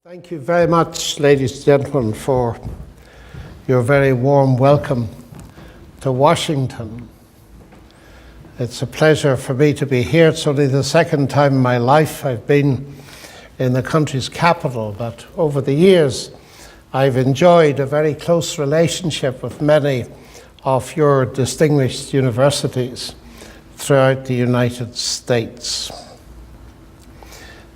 Thank you very much, ladies and gentlemen, for your very warm welcome to Washington. It's a pleasure for me to be here. It's only the second time in my life I've been in the country's capital, but over the years I've enjoyed a very close relationship with many of your distinguished universities throughout the United States.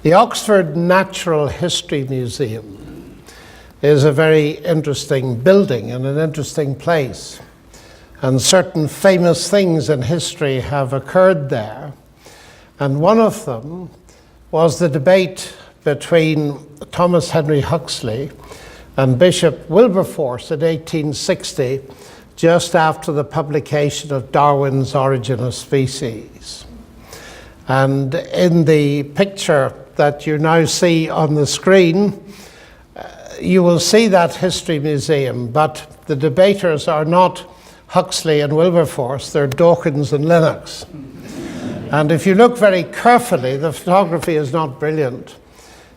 The Oxford Natural History Museum is a very interesting building and an interesting place. And certain famous things in history have occurred there. And one of them was the debate between Thomas Henry Huxley and Bishop Wilberforce in 1860, just after the publication of Darwin's Origin of Species. And in the picture that you now see on the screen, you will see that history museum, but the debaters are not Huxley and Wilberforce, they're Dawkins and Lennox. And if you look very carefully, the photography is not brilliant.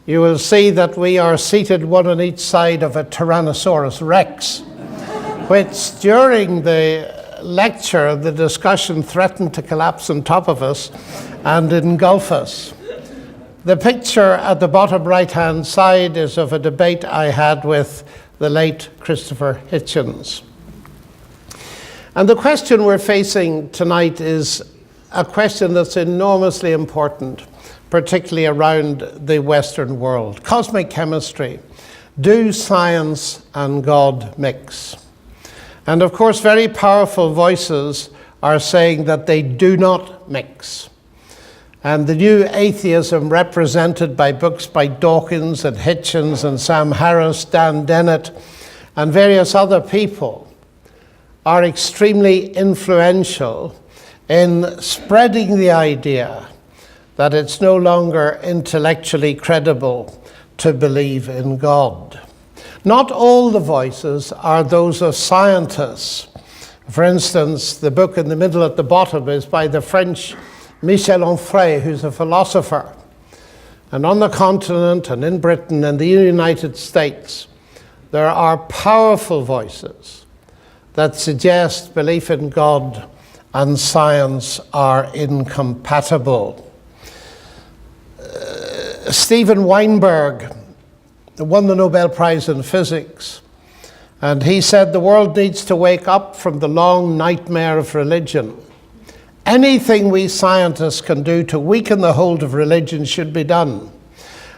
You will see that we are seated one on each side of a Tyrannosaurus Rex, which during the lecture, the discussion threatened to collapse on top of us and engulf us. The picture at the bottom right-hand side is of a debate I had with the late Christopher Hitchens. And the question we're facing tonight is a question that's enormously important, particularly around the Western world. Cosmic chemistry. Do science and God mix? And of course, very powerful voices are saying that they do not mix. And the new atheism represented by books by Dawkins and Hitchens and Sam Harris, Dan Dennett, and various other people are extremely influential in spreading the idea that it's no longer intellectually credible to believe in God. Not all the voices are those of scientists. For instance, the book in the middle at the bottom is by the French Michel Onfray, who's a philosopher. And on the continent and in Britain and the United States, there are powerful voices that suggest belief in God and science are incompatible. Steven Weinberg won the Nobel Prize in Physics, and he said the world needs to wake up from the long nightmare of religion. Anything we scientists can do to weaken the hold of religion should be done,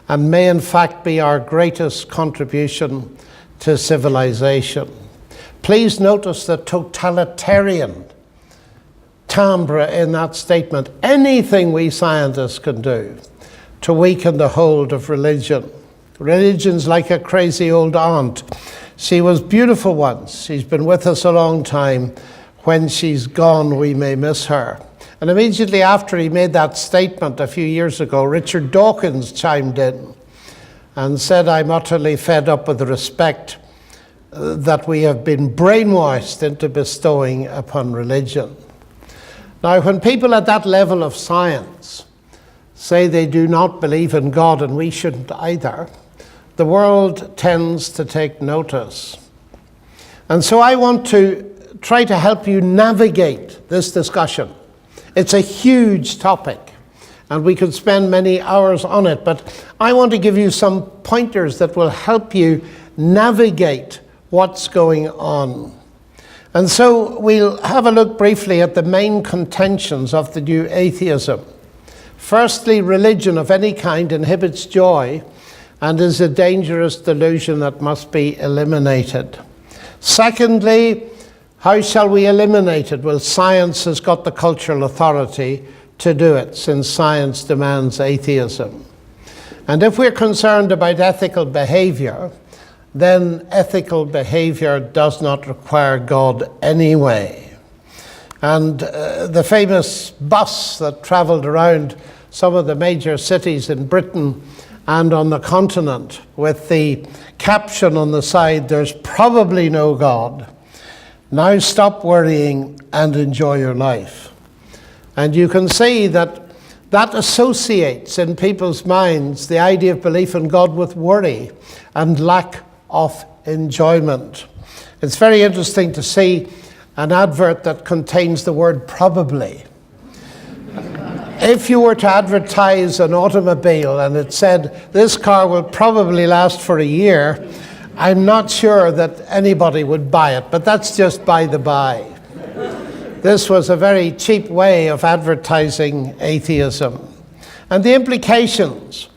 and may in fact be our greatest contribution to civilization. Please notice the totalitarian timbre in that statement. Anything we scientists can do to weaken the hold of religion. Religion's like a crazy old aunt. She was beautiful once. She's been with us a long time. When she's gone, we may miss her. And immediately after he made that statement a few years ago, Richard Dawkins chimed in and said, I'm utterly fed up with the respect that we have been brainwashed into bestowing upon religion. Now, when people at that level of science say they do not believe in God, and we shouldn't either, the world tends to take notice. And so I want to try to help you navigate this discussion. It's a huge topic, and we could spend many hours on it, but I want to give you some pointers that will help you navigate what's going on. And so we'll have a look briefly at the main contentions of the new atheism. Firstly, religion of any kind inhibits joy and is a dangerous delusion that must be eliminated. Secondly, how shall we eliminate it? Well, science has got the cultural authority to do it, since science demands atheism. And if we're concerned about ethical behavior, then ethical behavior does not require God anyway. And the famous bus that traveled around some of the major cities in Britain and on the continent with the caption on the side, "There's probably no God. Now stop worrying and enjoy your life." And you can see that that associates in people's minds the idea of belief in God with worry and lack of enjoyment. It's very interesting to see an advert that contains the word probably. If you were to advertise an automobile and it said, this car will probably last for a year, I'm not sure that anybody would buy it, but that's just by the by. This was a very cheap way of advertising atheism. And the implications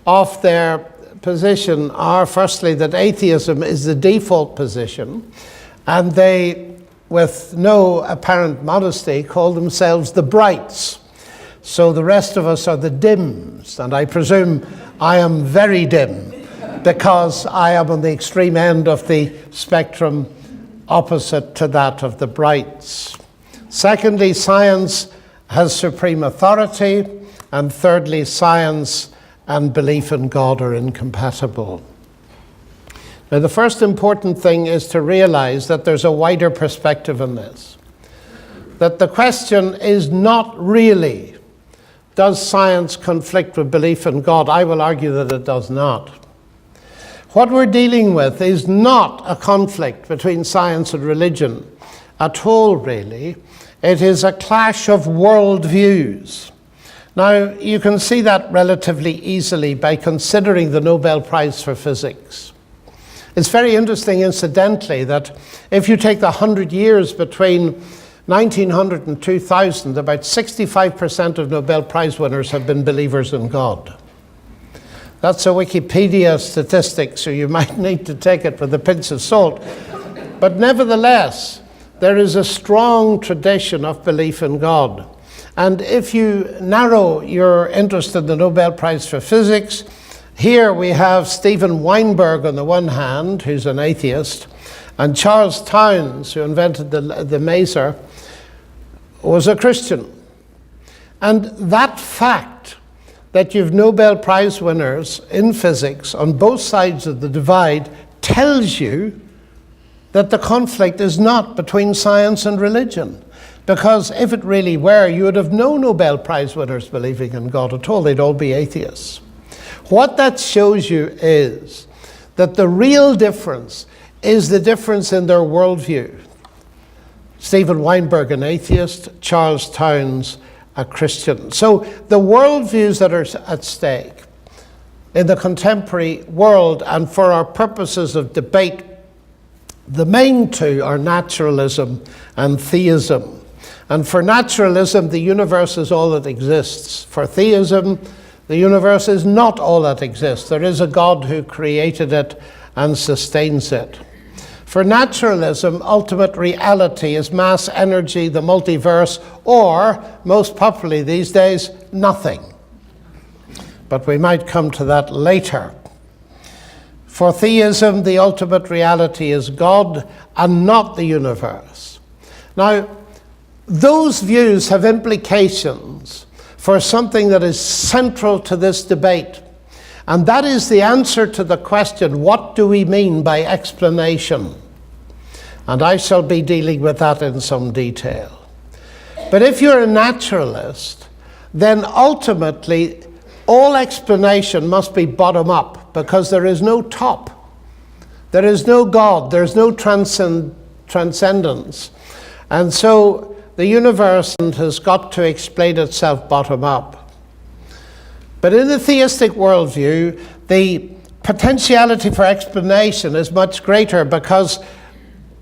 of their position are, firstly, that atheism is the default position, and they, with no apparent modesty, call themselves the brights. So the rest of us are the dims, and I presume I am very dim because I am on the extreme end of the spectrum opposite to that of the brights. Secondly, science has supreme authority, and thirdly, science and belief in God are incompatible. Now, the first important thing is to realize that there's a wider perspective in this. That the question is not really, does science conflict with belief in God? I will argue that it does not. What we're dealing with is not a conflict between science and religion at all, really. It is a clash of worldviews. Now, you can see that relatively easily by considering the Nobel Prize for Physics. It's very interesting, incidentally, that if you take the 100 years between 1900 and 2000, about 65% of Nobel Prize winners have been believers in God. That's a Wikipedia statistic, so you might need to take it with a pinch of salt. But nevertheless, there is a strong tradition of belief in God. And if you narrow your interest in the Nobel Prize for Physics, here we have Steven Weinberg on the one hand, who's an atheist, and Charles Townes, who invented the maser, was a Christian. And that fact that you've Nobel Prize winners in physics on both sides of the divide tells you that the conflict is not between science and religion. Because if it really were, you would have no Nobel Prize winners believing in God at all. They'd all be atheists. What that shows you is that the real difference is the difference in their worldview. Steven Weinberg, an atheist, Charles Townes, a Christian. So the worldviews that are at stake in the contemporary world, and for our purposes of debate, the main two are naturalism and theism. And for naturalism, the universe is all that exists. For theism, the universe is not all that exists. There is a God who created it and sustains it. For naturalism, ultimate reality is mass energy, the multiverse, or, most popularly these days, nothing. But we might come to that later. For theism, the ultimate reality is God and not the universe. Now, those views have implications for something that is central to this debate. And that is the answer to the question, what do we mean by explanation? And I shall be dealing with that in some detail. But if you're a naturalist, then ultimately all explanation must be bottom up, because there is no top. There is no God, there's no transcendence. And so the universe has got to explain itself bottom up. But in the theistic worldview, the potentiality for explanation is much greater, because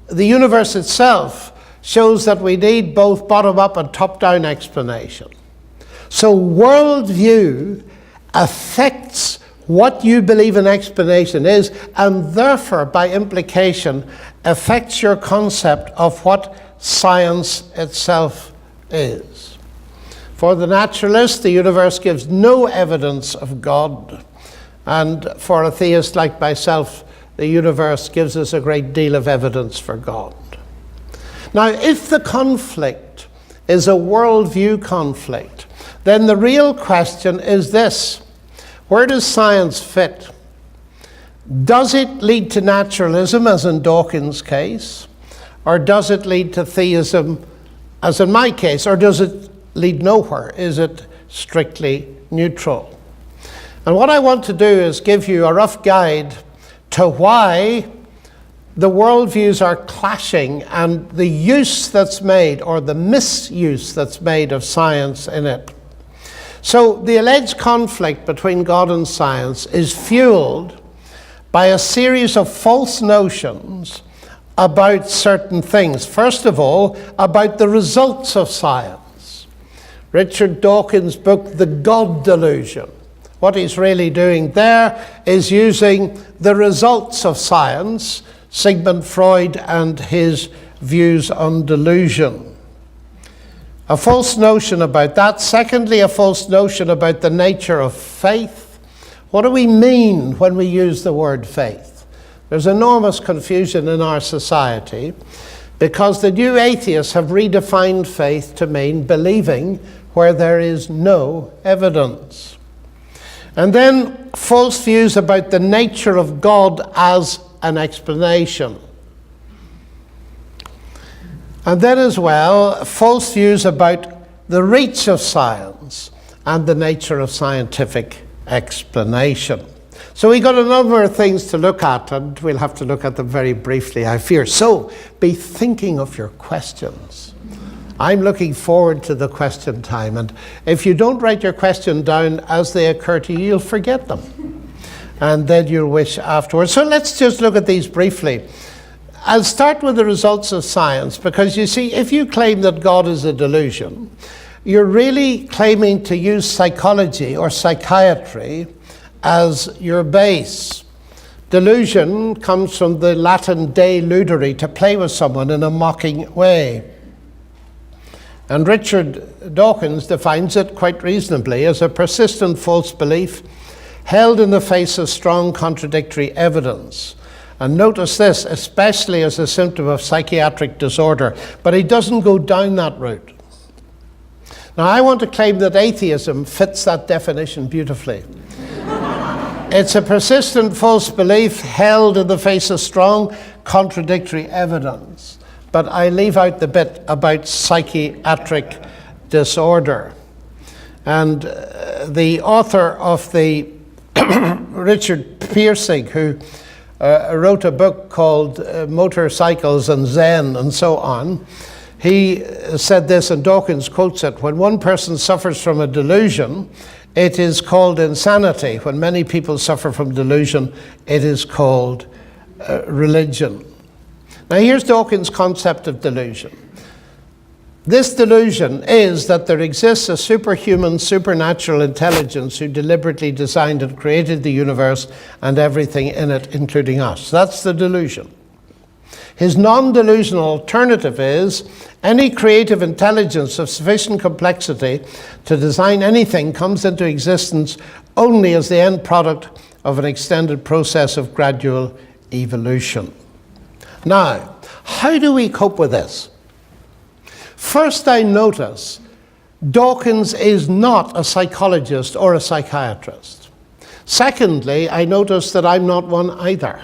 the universe itself shows that we need both bottom-up and top-down explanation. So worldview affects what you believe an explanation is, and therefore, by implication, affects your concept of what science itself is. For the naturalist, the universe gives no evidence of God, and for a theist like myself, the universe gives us a great deal of evidence for God. Now, if the conflict is a worldview conflict, then the real question is this: where does science fit? Does it lead to naturalism, as in Dawkins' case? Or does it lead to theism, as in my case? Or does it lead nowhere? Is it strictly neutral. And what I want to do is give you a rough guide to why the worldviews are clashing and the use that's made, or the misuse that's made of science in it. So the alleged conflict between God and science is fueled by a series of false notions about certain things. First of all, about the results of science. Richard Dawkins' book, The God Delusion. What he's really doing there is using the results of science, Sigmund Freud and his views on delusion. A false notion about that. Secondly, a false notion about the nature of faith. What do we mean when we use the word faith? There's enormous confusion in our society because the new atheists have redefined faith to mean believing where there is no evidence. And then false views about the nature of God as an explanation. And then as well, false views about the reach of science and the nature of scientific explanation. So we got a number of things to look at, and we'll have to look at them very briefly, I fear. So be thinking of your questions. I'm looking forward to the question time, and if you don't write your question down as they occur to you, you'll forget them. And then you'll wish afterwards. So let's just look at these briefly. I'll start with the results of science, because you see, if you claim that God is a delusion, you're really claiming to use psychology or psychiatry as your base. Delusion comes from the Latin de ludere, to play with someone in a mocking way. And Richard Dawkins defines it quite reasonably as a persistent false belief held in the face of strong contradictory evidence. And notice this, especially as a symptom of psychiatric disorder. But he doesn't go down that route. Now, I want to claim that atheism fits that definition beautifully. It's a persistent false belief held in the face of strong contradictory evidence. But I leave out the bit about psychiatric disorder. And the author of the Richard Piercing, who wrote a book called Motorcycles and Zen and so on, he said this, and Dawkins quotes it: when one person suffers from a delusion, it is called insanity. When many people suffer from delusion, it is called religion. Now here's Dawkins' concept of delusion. This delusion is that there exists a superhuman, supernatural intelligence who deliberately designed and created the universe and everything in it, including us. That's the delusion. His non-delusional alternative is any creative intelligence of sufficient complexity to design anything comes into existence only as the end product of an extended process of gradual evolution. Now, how do we cope with this? First, I notice Dawkins is not a psychologist or a psychiatrist. Secondly, I notice that I'm not one either.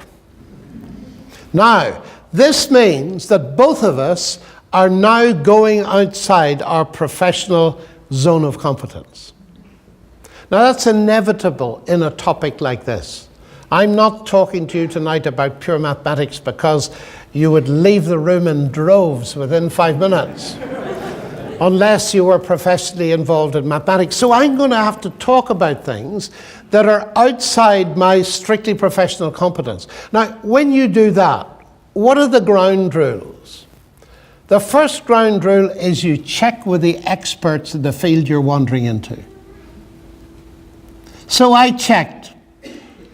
Now, this means that both of us are now going outside our professional zone of competence. Now, that's inevitable in a topic like this. I'm not talking to you tonight about pure mathematics because you would leave the room in droves within 5 minutes unless you were professionally involved in mathematics. So I'm going to have to talk about things that are outside my strictly professional competence. Now, when you do that, what are the ground rules? The first ground rule is you check with the experts in the field you're wandering into. So I checked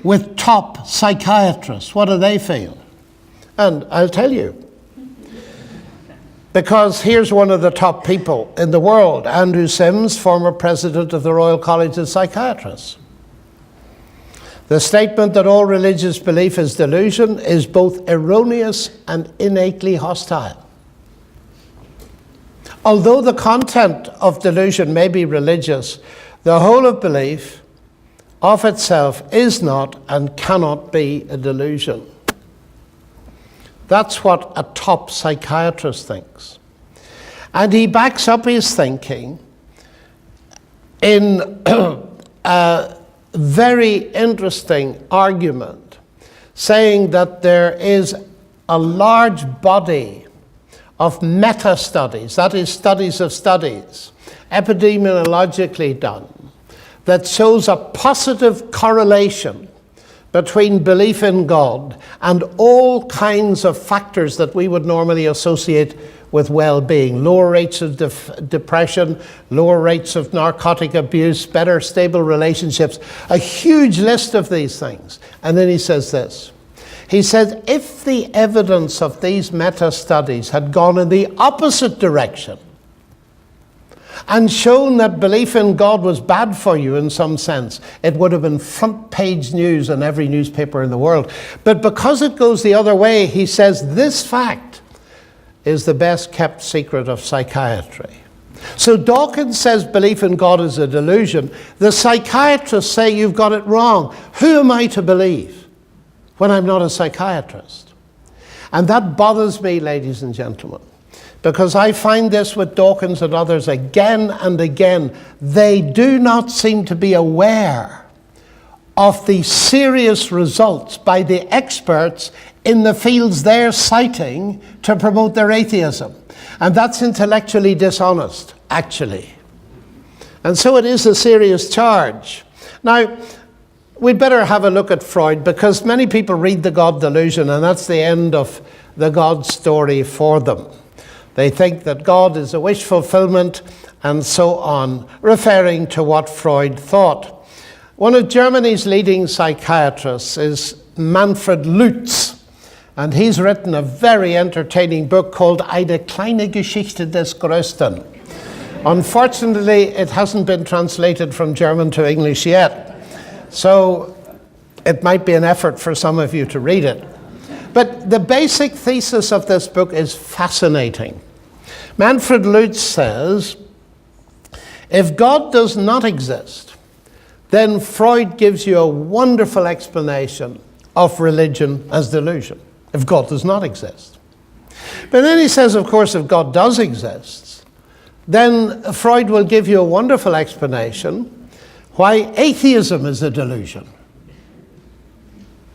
with top psychiatrists. What do they feel? And I'll tell you. Because here's one of the top people in the world, Andrew Sims, former president of the Royal College of Psychiatrists. The statement that all religious belief is delusion is both erroneous and innately hostile. Although the content of delusion may be religious, the whole of belief of itself is not and cannot be a delusion. That's what a top psychiatrist thinks. And he backs up his thinking in a very interesting argument, saying that there is a large body of meta-studies, that is, studies of studies, epidemiologically done, that shows a positive correlation between belief in God and all kinds of factors that we would normally associate with well-being. Lower rates of depression, lower rates of narcotic abuse, better stable relationships, a huge list of these things. And then he says this. He says, if the evidence of these meta-studies had gone in the opposite direction and shown that belief in God was bad for you in some sense, it would have been front page news in every newspaper in the world. But because it goes the other way, he says this fact is the best kept secret of psychiatry. So Dawkins says belief in God is a delusion. The psychiatrists say you've got it wrong. Who am I to believe when I'm not a psychiatrist? And that bothers me, ladies and gentlemen, because I find this with Dawkins and others again and again. They do not seem to be aware of the serious results by the experts in the fields they're citing to promote their atheism. And that's intellectually dishonest, actually. And so it is a serious charge. Now, we'd better have a look at Freud, because many people read the God delusion and that's the end of the God story for them. They think that God is a wish fulfillment and so on, referring to what Freud thought. One of Germany's leading psychiatrists is Manfred Lutz, and he's written a very entertaining book called Eine kleine Geschichte des Größten. Unfortunately, it hasn't been translated from German to English yet, so it might be an effort for some of you to read it. But the basic thesis of this book is fascinating. Manfred Lutz says, if God does not exist, then Freud gives you a wonderful explanation of religion as delusion, if God does not exist. But then he says, of course, if God does exist, then Freud will give you a wonderful explanation why atheism is a delusion.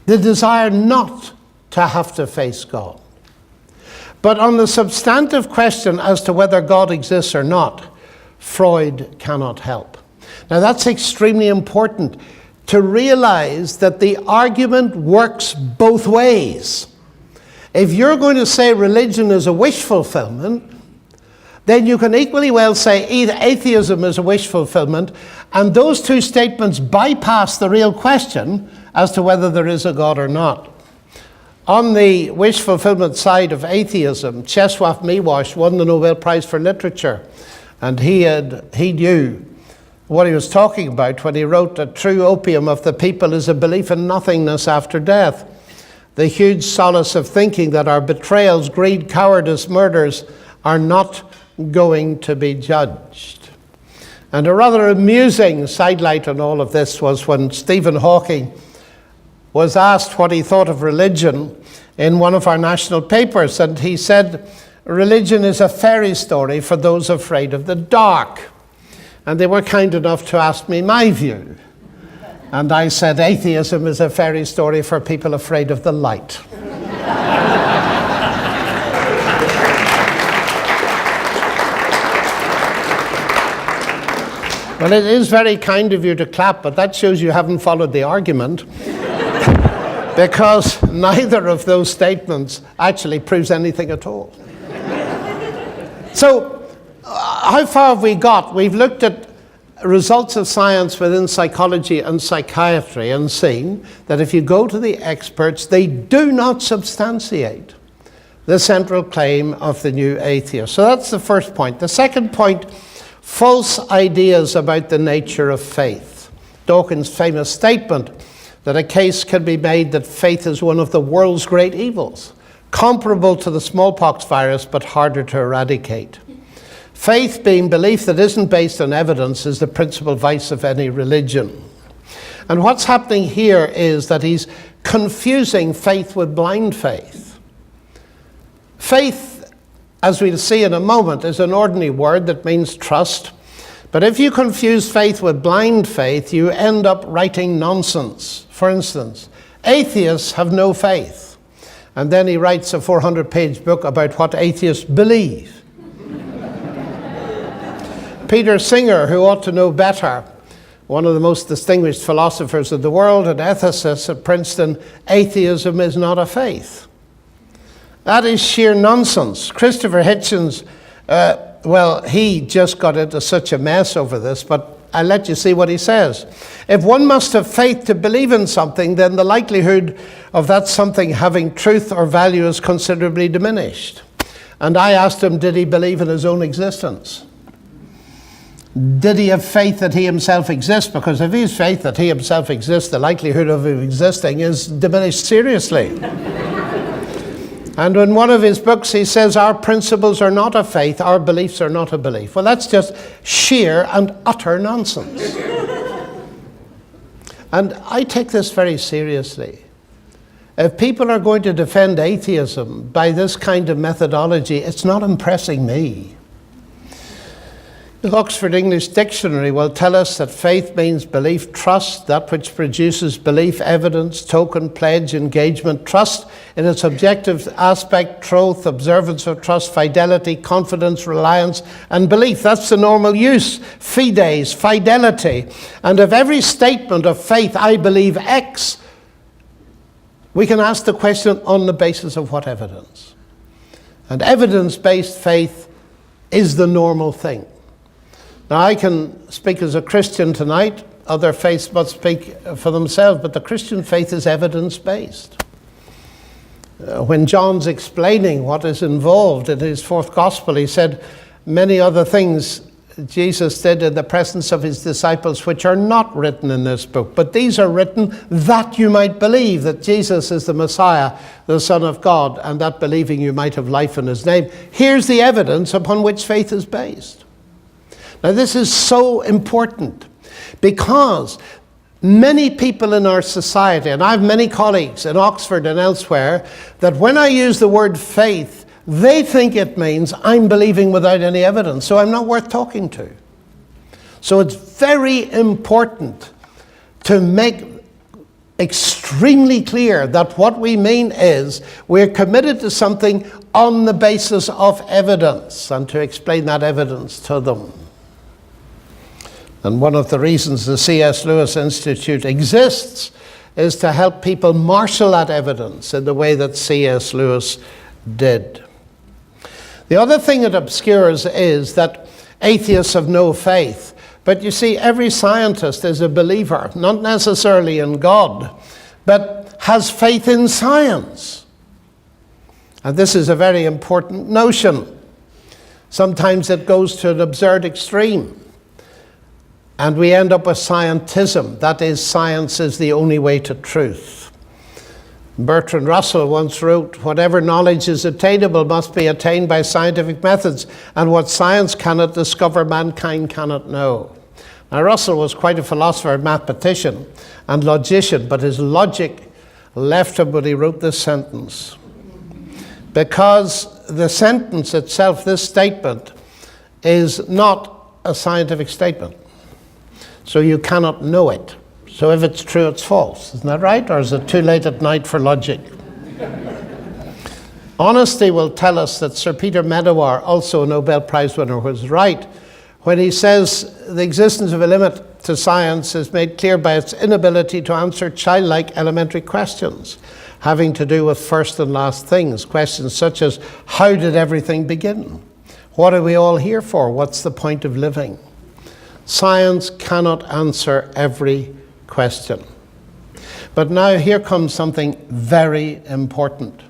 The desire not to have to face God. But on the substantive question as to whether God exists or not, Freud cannot help. Now that's extremely important to realize that the argument works both ways. If you're going to say religion is a wish fulfillment, then you can equally well say atheism is a wish fulfillment, and those two statements bypass the real question as to whether there is a God or not. On the wish fulfillment side of atheism, Czesław Miłosz won the Nobel Prize for Literature, and he knew what he was talking about when he wrote that true opium of the people is a belief in nothingness after death, the huge solace of thinking that our betrayals, greed, cowardice, murders are not going to be judged. And a rather amusing sidelight on all of this was when Stephen Hawking was asked what he thought of religion in one of our national papers, and he said, religion is a fairy story for those afraid of the dark. And they were kind enough to ask me my view. And I said, atheism is a fairy story for people afraid of the light. Well, it is very kind of you to clap, but that shows you haven't followed the argument. Because neither of those statements actually proves anything at all. So, how far have we got? We've looked at results of science within psychology and psychiatry and seen that if you go to the experts, they do not substantiate the central claim of the new atheist. So that's the first point. The second point, false ideas about the nature of faith. Dawkins' famous statement that a case can be made that faith is one of the world's great evils, comparable to the smallpox virus but harder to eradicate. Faith, being belief that isn't based on evidence, is the principal vice of any religion. And what's happening here is that he's confusing faith with blind faith. Faith, as we'll see in a moment, is an ordinary word that means trust. But if you confuse faith with blind faith, you end up writing nonsense. For instance, atheists have no faith. And then he writes a 400-page book about what atheists believe. Peter Singer, who ought to know better, one of the most distinguished philosophers of the world, an ethicist at Princeton, atheism is not a faith. That is sheer nonsense. Christopher Hitchens, he just got into such a mess over this, but I'll let you see what he says. If one must have faith to believe in something, then the likelihood of that something having truth or value is considerably diminished. And I asked him, did he believe in his own existence? Did he have faith that he himself exists? Because if he has faith that he himself exists, the likelihood of him existing is diminished seriously. And in one of his books, he says, our principles are not a faith, our beliefs are not a belief. Well, that's just sheer and utter nonsense. And I take this very seriously. If people are going to defend atheism by this kind of methodology, it's not impressing me. The Oxford English Dictionary will tell us that faith means belief, trust, that which produces belief, evidence, token, pledge, engagement, trust in its objective aspect, truth, observance of trust, fidelity, confidence, reliance, and belief. That's the normal use. Fides, fidelity. And of every statement of faith, I believe X, we can ask the question on the basis of what evidence? And evidence-based faith is the normal thing. Now, I can speak as a Christian tonight. Other faiths must speak for themselves, but the Christian faith is evidence-based. When John's explaining what is involved in his fourth gospel, he said, many other things Jesus did in the presence of his disciples, which are not written in this book, but these are written that you might believe that Jesus is the Messiah, the Son of God, and that believing you might have life in his name. Here's the evidence upon which faith is based. Now, this is so important because many people in our society, and I have many colleagues in Oxford and elsewhere, that when I use the word faith, they think it means I'm believing without any evidence, so I'm not worth talking to. So it's very important to make extremely clear that what we mean is we're committed to something on the basis of evidence, and to explain that evidence to them. And one of the reasons the C.S. Lewis Institute exists is to help people marshal that evidence in the way that C.S. Lewis did. The other thing it obscures is that atheists have no faith. But you see, every scientist is a believer, not necessarily in God, but has faith in science. And this is a very important notion. Sometimes it goes to an absurd extreme. And we end up with scientism. That is, science is the only way to truth. Bertrand Russell once wrote, whatever knowledge is attainable must be attained by scientific methods, and what science cannot discover, mankind cannot know. Now, Russell was quite a philosopher and mathematician and logician, but his logic left him when he wrote this sentence. Because the sentence itself, this statement, is not a scientific statement. So you cannot know it. So if it's true, it's false. Isn't that right? Or is it too late at night for logic? Honesty will tell us that Sir Peter Medawar, also a Nobel Prize winner, was right when he says the existence of a limit to science is made clear by its inability to answer childlike elementary questions having to do with first and last things. Questions such as, how did everything begin? What are we all here for? What's the point of living? Science cannot answer every question. But now here comes something very important.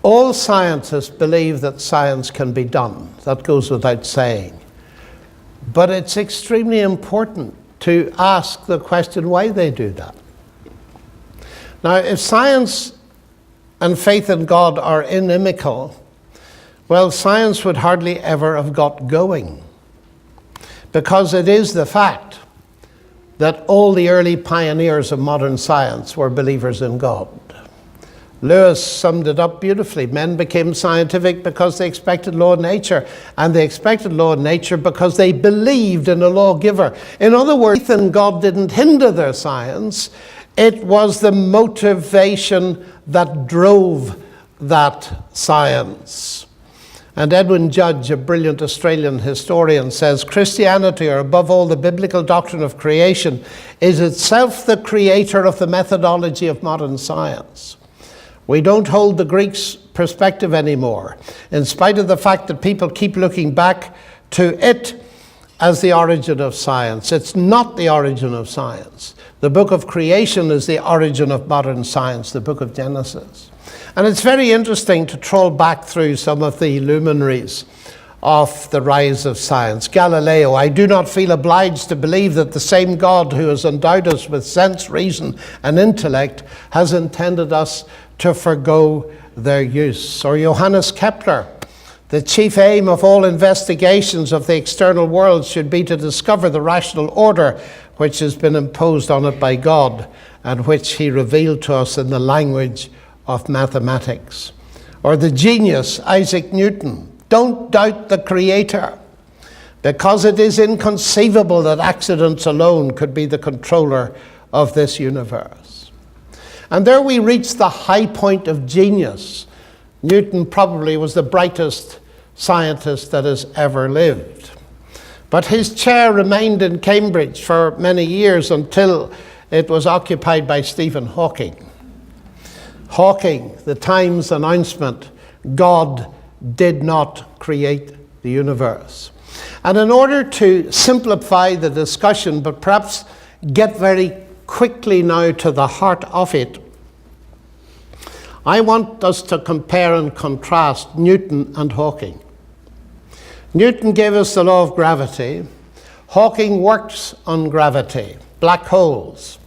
All scientists believe that science can be done. That goes without saying. But it's extremely important to ask the question why they do that. Now, if science and faith in God are inimical, well, science would hardly ever have got going. Because it is the fact that all the early pioneers of modern science were believers in God. Lewis summed it up beautifully. Men became scientific because they expected law of nature, and they expected law of nature because they believed in a lawgiver. In other words, faith in God didn't hinder their science. It was the motivation that drove that science. And Edwin Judge, a brilliant Australian historian, says, Christianity, or above all the biblical doctrine of creation, is itself the creator of the methodology of modern science. We don't hold the Greeks' perspective anymore, in spite of the fact that people keep looking back to it as the origin of science. It's not the origin of science. The book of creation is the origin of modern science, the book of Genesis. And it's very interesting to troll back through some of the luminaries of the rise of science. Galileo, I do not feel obliged to believe that the same God who has endowed us with sense, reason, and intellect has intended us to forgo their use. Or Johannes Kepler, the chief aim of all investigations of the external world should be to discover the rational order which has been imposed on it by God and which he revealed to us in the language of mathematics. Or the genius Isaac Newton, don't doubt the creator, because it is inconceivable that accidents alone could be the controller of this universe. And there we reach the high point of genius. Newton probably was the brightest scientist that has ever lived. But his chair remained in Cambridge for many years until it was occupied by Stephen Hawking. Hawking, the Times announcement, God did not create the universe. And in order to simplify the discussion, but perhaps get very quickly now to the heart of it, I want us to compare and contrast Newton and Hawking. Newton gave us the law of gravity. Hawking works on gravity, black holes.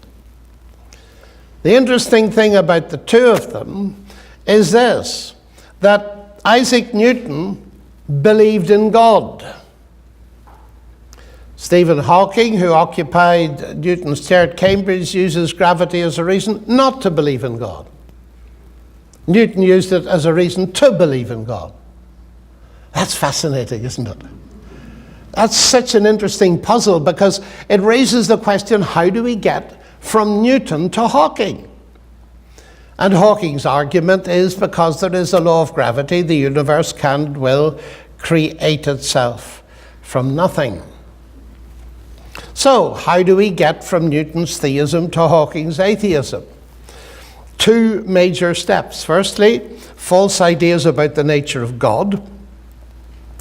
The interesting thing about the two of them is this, that Isaac Newton believed in God. Stephen Hawking, who occupied Newton's chair at Cambridge, uses gravity as a reason not to believe in God. Newton used it as a reason to believe in God. That's fascinating, isn't it? That's such an interesting puzzle because it raises the question, how do we get from Newton to Hawking? And Hawking's argument is because there is a law of gravity, the universe can and will create itself from nothing. So, how do we get from Newton's theism to Hawking's atheism? Two major steps. Firstly, false ideas about the nature of God.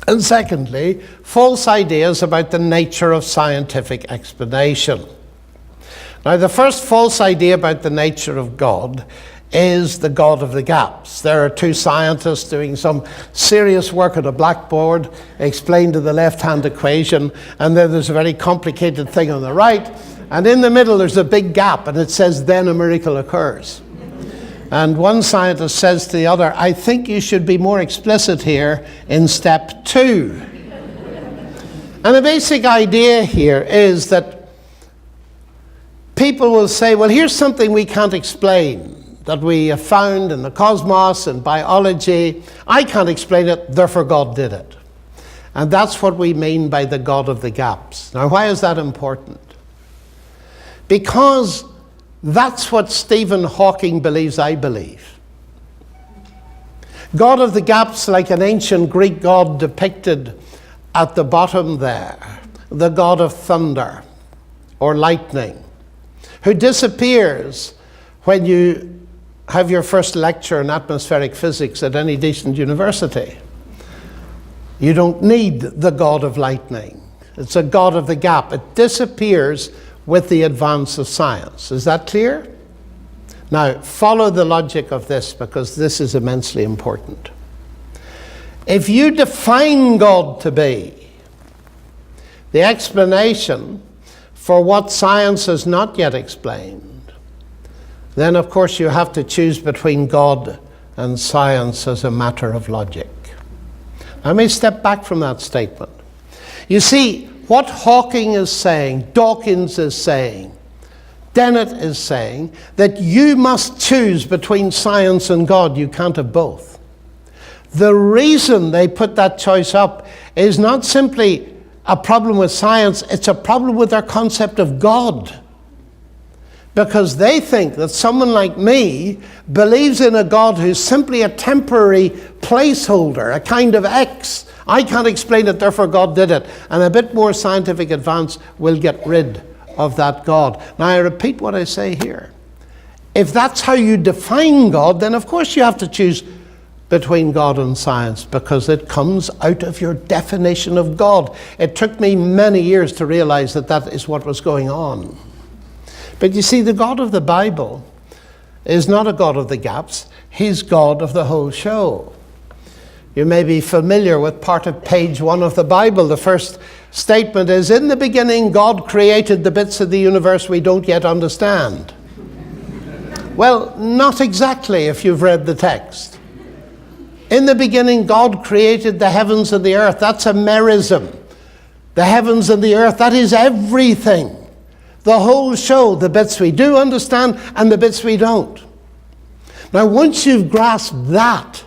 And secondly, false ideas about the nature of scientific explanation. Now, the first false idea about the nature of God is the God of the gaps. There are two scientists doing some serious work at a blackboard, explained to the left-hand equation, and then there's a very complicated thing on the right, and in the middle there's a big gap, and it says, then a miracle occurs. And one scientist says to the other, I think you should be more explicit here in step 2. And the basic idea here is that people will say, well, here's something we can't explain, that we have found in the cosmos and biology. I can't explain it, therefore God did it. And that's what we mean by the God of the gaps. Now, why is that important? Because that's what Stephen Hawking believes I believe. God of the gaps, like an ancient Greek god depicted at the bottom there, the god of thunder or lightning, who disappears when you have your first lecture in atmospheric physics at any decent university. You don't need the god of lightning. It's a god of the gap. It disappears with the advance of science. Is that clear? Now, follow the logic of this because this is immensely important. If you define God to be the explanation for what science has not yet explained, then of course you have to choose between God and science as a matter of logic. Let me step back from that statement. You see, what Hawking is saying, Dawkins is saying, Dennett is saying that you must choose between science and God. You can't have both. The reason they put that choice up is not simply a problem with science, it's a problem with their concept of God. Because they think that someone like me believes in a God who's simply a temporary placeholder, a kind of X. I can't explain it, therefore God did it. And a bit more scientific advance will get rid of that God. Now I repeat what I say here. If that's how you define God, then of course you have to choose between God and science, because it comes out of your definition of God. It took me many years to realize that that is what was going on. But you see, the God of the Bible is not a God of the gaps. He's God of the whole show. You may be familiar with part of page 1 of the Bible. The first statement is, in the beginning, God created the bits of the universe we don't yet understand. Well, not exactly if you've read the text. In the beginning, God created the heavens and the earth. That's a merism. The heavens and the earth, that is everything. The whole show, the bits we do understand and the bits we don't. Now, once you've grasped that,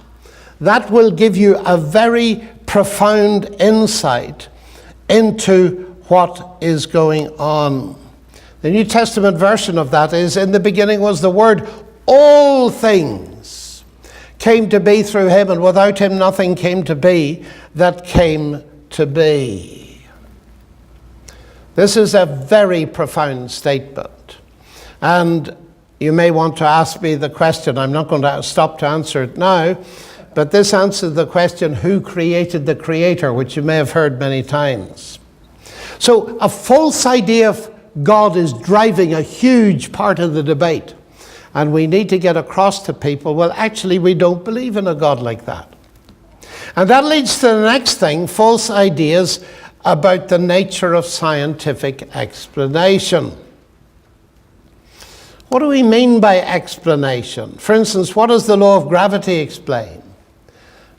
that will give you a very profound insight into what is going on. The New Testament version of that is, in the beginning was the Word, all things came to be through him, and without him nothing came to be that came to be. This is a very profound statement. And you may want to ask me the question, I'm not going to stop to answer it now, but this answers the question, who created the Creator, which you may have heard many times. So a false idea of God is driving a huge part of the debate. And we need to get across to people, well, actually, we don't believe in a God like that. And that leads to the next thing, false ideas about the nature of scientific explanation. What do we mean by explanation? For instance, what does the law of gravity explain?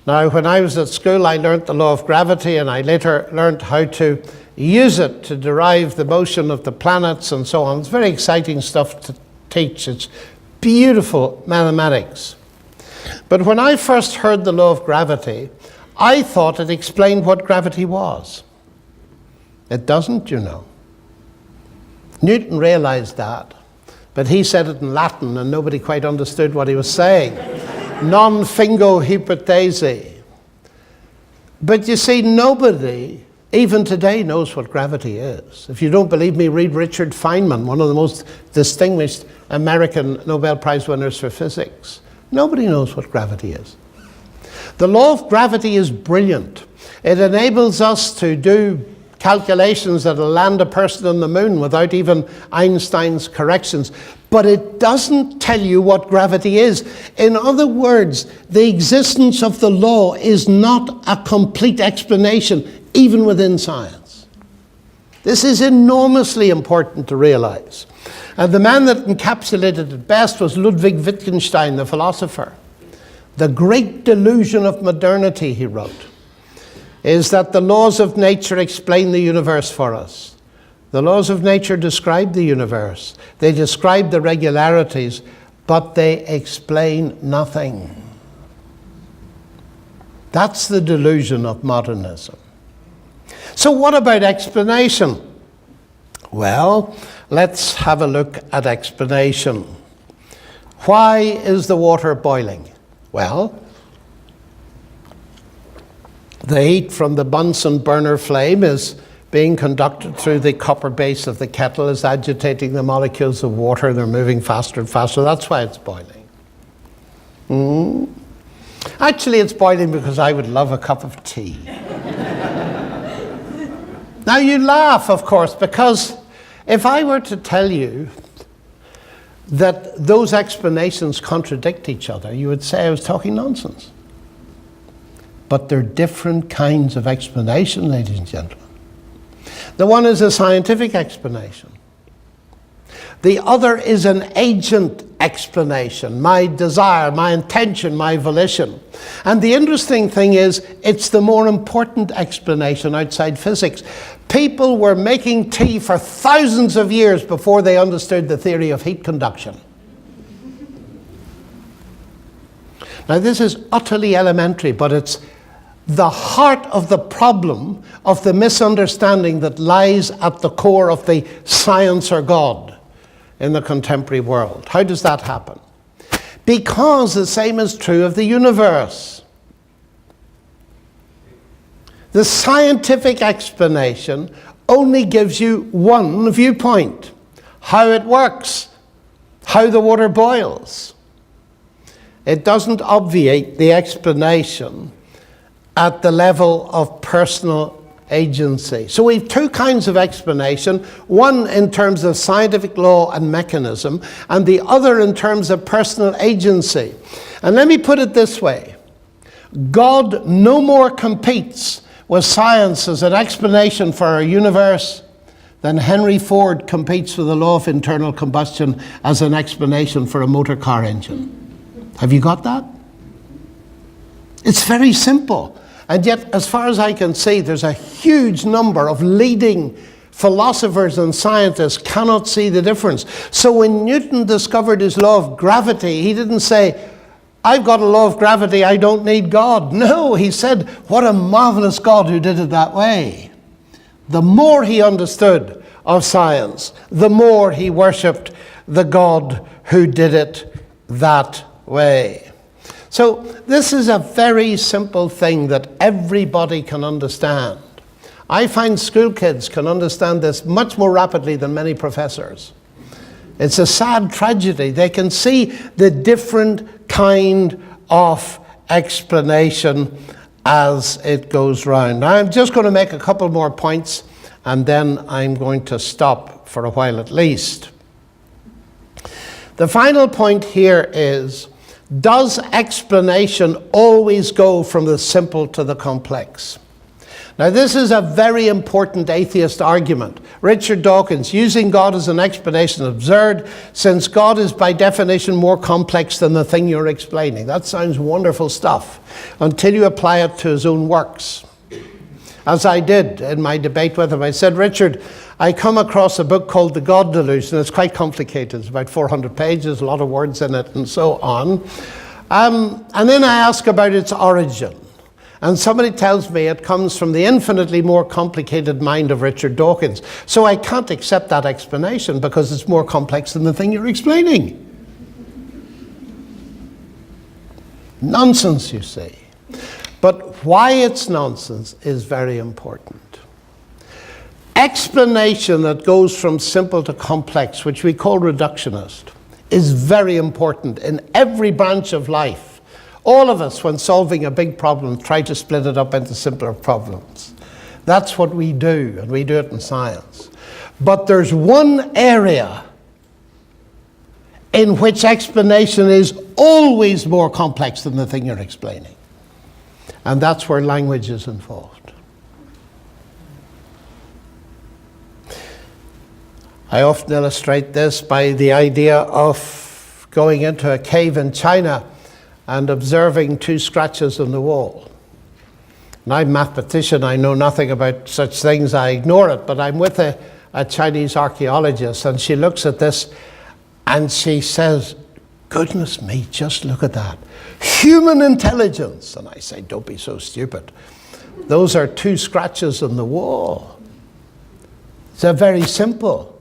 Now, when I was at school, I learned the law of gravity, and I later learned how to use it to derive the motion of the planets and so on. It's very exciting stuff to teach. It's beautiful mathematics. But when I first heard the law of gravity, I thought it explained what gravity was. It doesn't, you know. Newton realized that, but he said it in Latin and nobody quite understood what he was saying. Non fingo hypothesi. But you see, nobody, even today, knows what gravity is. If you don't believe me, read Richard Feynman, one of the most distinguished American Nobel Prize winners for physics. Nobody knows what gravity is. The law of gravity is brilliant. It enables us to do calculations that'll land a person on the moon without even Einstein's corrections. But it doesn't tell you what gravity is. In other words, the existence of the law is not a complete explanation, even within science. This is enormously important to realize. And the man that encapsulated it best was Ludwig Wittgenstein, the philosopher. The great delusion of modernity, he wrote, is that the laws of nature explain the universe for us. The laws of nature describe the universe. They describe the regularities, but they explain nothing. That's the delusion of modernism. So what about explanation? Well, let's have a look at explanation. Why is the water boiling? Well, the heat from the Bunsen burner flame is being conducted through the copper base of the kettle, is agitating the molecules of water. They're moving faster and faster. That's why it's boiling. Actually, it's boiling because I would love a cup of tea. Now, you laugh, of course, because if I were to tell you that those explanations contradict each other, you would say I was talking nonsense. But they're different kinds of explanation, ladies and gentlemen. The one is a scientific explanation. The other is an agent explanation, my desire, my intention, my volition. And the interesting thing is, it's the more important explanation outside physics, People were making tea for thousands of years before they understood the theory of heat conduction. Now, this is utterly elementary, but it's the heart of the problem of the misunderstanding that lies at the core of the science or God in the contemporary world. How does that happen? Because the same is true of the universe. The scientific explanation only gives you one viewpoint: how it works, how the water boils. It doesn't obviate the explanation at the level of personal agency. So we have two kinds of explanation, one in terms of scientific law and mechanism, and the other in terms of personal agency. And let me put it this way: God no more competes with science as an explanation for our universe than Henry Ford competes with the law of internal combustion as an explanation for a motor car engine. Have you got that? It's very simple. And yet, as far as I can see, there's a huge number of leading philosophers and scientists cannot see the difference. So when Newton discovered his law of gravity, he didn't say, I've got a law of gravity, I don't need God. No, he said, what a marvelous God who did it that way. The more he understood of science, the more he worshipped the God who did it that way. So this is a very simple thing that everybody can understand. I find school kids can understand this much more rapidly than many professors. It's a sad tragedy. They can see the different kind of explanation as it goes round. Now, I'm just going to make a couple more points, and then I'm going to stop for a while at least. The final point here is, does explanation always go from the simple to the complex? Now, this is a very important atheist argument. Richard Dawkins, using God as an explanation is absurd, since God is by definition more complex than the thing you're explaining. That sounds wonderful stuff until you apply it to his own works. As I did in my debate with him, I said, Richard, I come across a book called The God Delusion. It's quite complicated. It's about 400 pages, a lot of words in it, and so on. And then I ask about its origin. And somebody tells me it comes from the infinitely more complicated mind of Richard Dawkins. So I can't accept that explanation because it's more complex than the thing you're explaining. Nonsense, you see. But why it's nonsense is very important. Explanation that goes from simple to complex, which we call reductionist, is very important in every branch of life. All of us, when solving a big problem, try to split it up into simpler problems. That's what we do, and we do it in science. But there's one area in which explanation is always more complex than the thing you're explaining. And that's where language is involved. I often illustrate this by the idea of going into a cave in China and observing two scratches on the wall. And I'm a mathematician, I know nothing about such things, I ignore it, but I'm with a Chinese archaeologist, and she looks at this and she says, goodness me, just look at that. Human intelligence. And I say, don't be so stupid. Those are two scratches on the wall. They're very simple.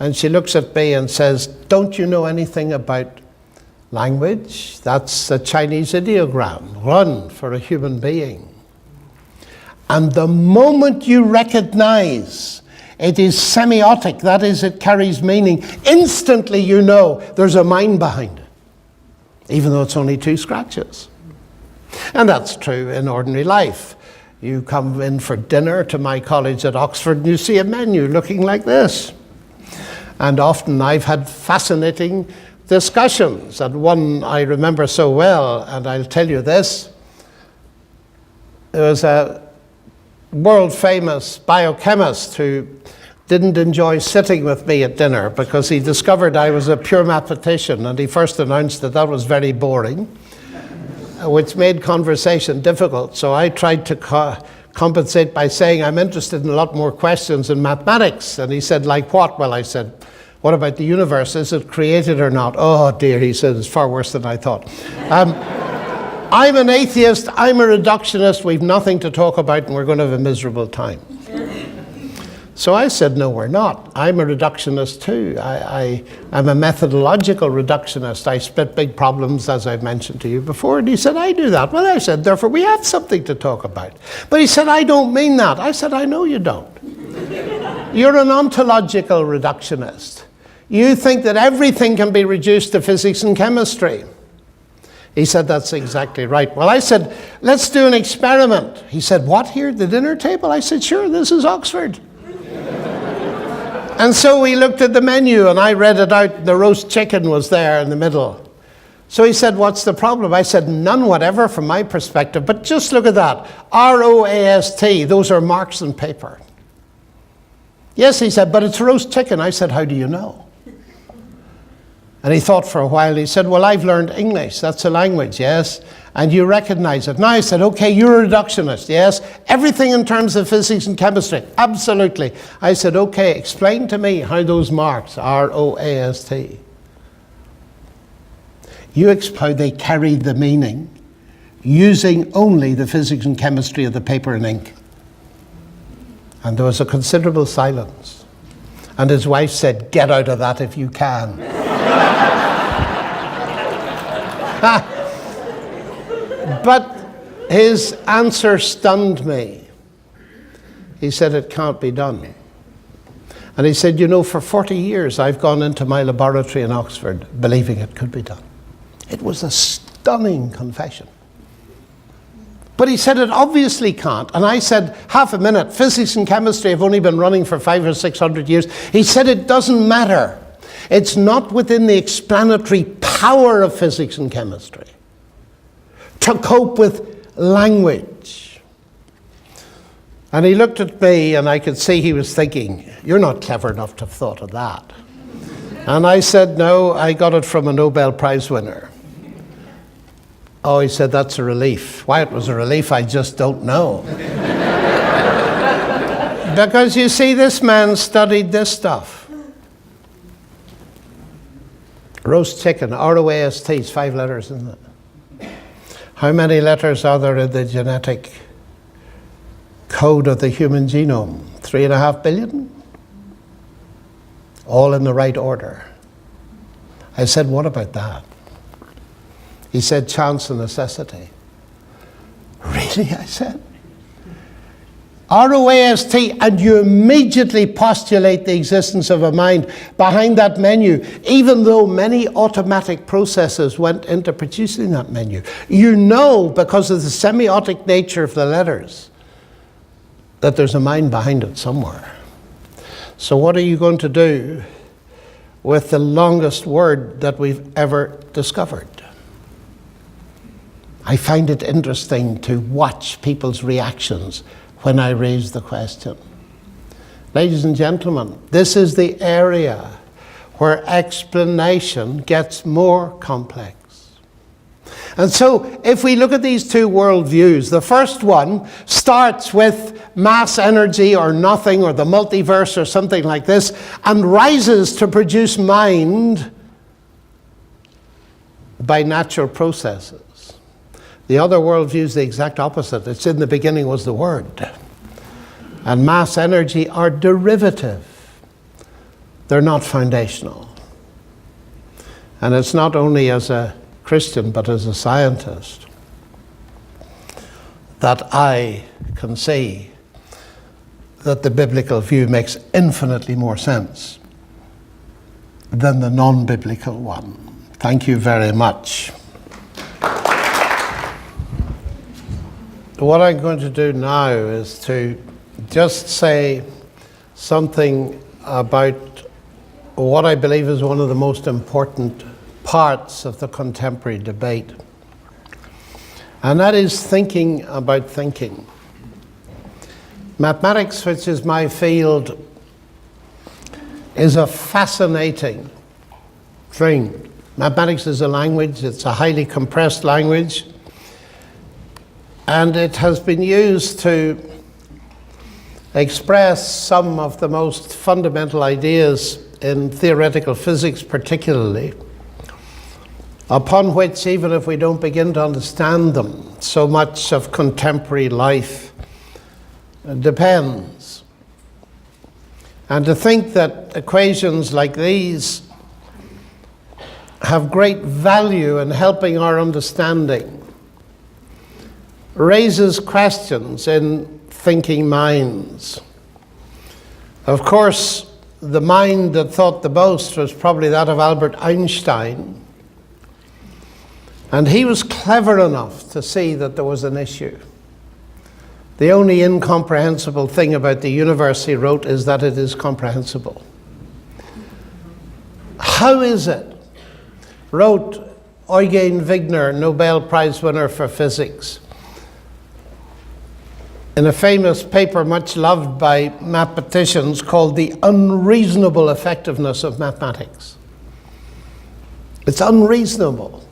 And she looks at me and says, don't you know anything about language? That's a Chinese ideogram, run for a human being. And the moment you recognize it is semiotic, that is, it carries meaning, instantly you know there's a mind behind it, even though it's only two scratches. And that's true in ordinary life. You come in for dinner to my college at Oxford and you see a menu looking like this. And often I've had fascinating discussions, and one I remember so well, and I'll tell you this. There was a world-famous biochemist who didn't enjoy sitting with me at dinner because he discovered I was a pure mathematician, and he first announced that that was very boring, which made conversation difficult. So I tried to compensate by saying, I'm interested in a lot more questions in mathematics. And he said, like what? Well, I said, what about the universe? Is it created or not? Oh dear, he said, it's far worse than I thought. I'm an atheist, I'm a reductionist, we've nothing to talk about and we're going to have a miserable time. So I said, no, we're not. I'm a reductionist too. I'm a methodological reductionist. I split big problems, as I've mentioned to you before. And he said, I do that. Well, I said, therefore, we have something to talk about. But he said, I don't mean that. I said, I know you don't. You're an ontological reductionist. You think that everything can be reduced to physics and chemistry. He said, that's exactly right. Well, I said, let's do an experiment. He said, what, here at the dinner table? I said, sure, this is Oxford. And so we looked at the menu and I read it out. The roast chicken was there in the middle. So he said, what's the problem? I said, none whatever from my perspective, but just look at that. R-O-A-S-T, those are marks on paper. Yes, he said, but it's roast chicken. I said, how do you know? And he thought for a while. He said, well, I've learned English. That's a language, yes. And you recognize it. Now I said, okay, you're a reductionist, yes. Everything in terms of physics and chemistry, absolutely. I said, okay, explain to me how those marks, R-O-A-S-T, how they carry the meaning using only the physics and chemistry of the paper and ink. And there was a considerable silence. And his wife said, get out of that if you can. But his answer stunned me. He said, it can't be done. And he said, you know, for 40 years I've gone into my laboratory in Oxford believing it could be done. It was a stunning confession. But he said, it obviously can't. And I said, half a minute, physics and chemistry have only been running for 500 or 600 years. He said, it doesn't matter. It's not within the explanatory power of physics and chemistry to cope with language. And he looked at me and I could see he was thinking, you're not clever enough to have thought of that. And I said, no, I got it from a Nobel Prize winner. Oh, he said, that's a relief. Why it was a relief, I just don't know. Because you see, this man studied this stuff. Roast chicken, R-O-A-S-T, it's 5 letters, isn't it? How many letters are there in the genetic code of the human genome? 3.5 billion? All in the right order. I said, what about that? He said, chance and necessity. Really, I said. R-O-A-S-T, and you immediately postulate the existence of a mind behind that menu, even though many automatic processes went into producing that menu. You know, because of the semiotic nature of the letters, that there's a mind behind it somewhere. So what are you going to do with the longest word that we've ever discovered? I find it interesting to watch people's reactions when I raise the question. Ladies and gentlemen, this is the area where explanation gets more complex. And so, if we look at these two worldviews, the first one starts with mass energy or nothing or the multiverse or something like this, and rises to produce mind by natural processes. The other worldview is the exact opposite. It's in the beginning was the Word. And mass energy are derivative. They're not foundational. And it's not only as a Christian, but as a scientist, that I can see that the biblical view makes infinitely more sense than the non-biblical one. Thank you very much. What I'm going to do now is to just say something about what I believe is one of the most important parts of the contemporary debate. And that is thinking about thinking. Mathematics, which is my field, is a fascinating thing. Mathematics is a language, it's a highly compressed language, and it has been used to express some of the most fundamental ideas in theoretical physics particularly, upon which, even if we don't begin to understand them, so much of contemporary life depends. And to think that equations like these have great value in helping our understanding raises questions in thinking minds. Of course, the mind that thought the most was probably that of Albert Einstein. And he was clever enough to see that there was an issue. The only incomprehensible thing about the universe, he wrote, is that it is comprehensible. How is it, wrote Eugen Wigner, Nobel Prize winner for physics, in a famous paper much loved by mathematicians called The Unreasonable Effectiveness of Mathematics. It's unreasonable,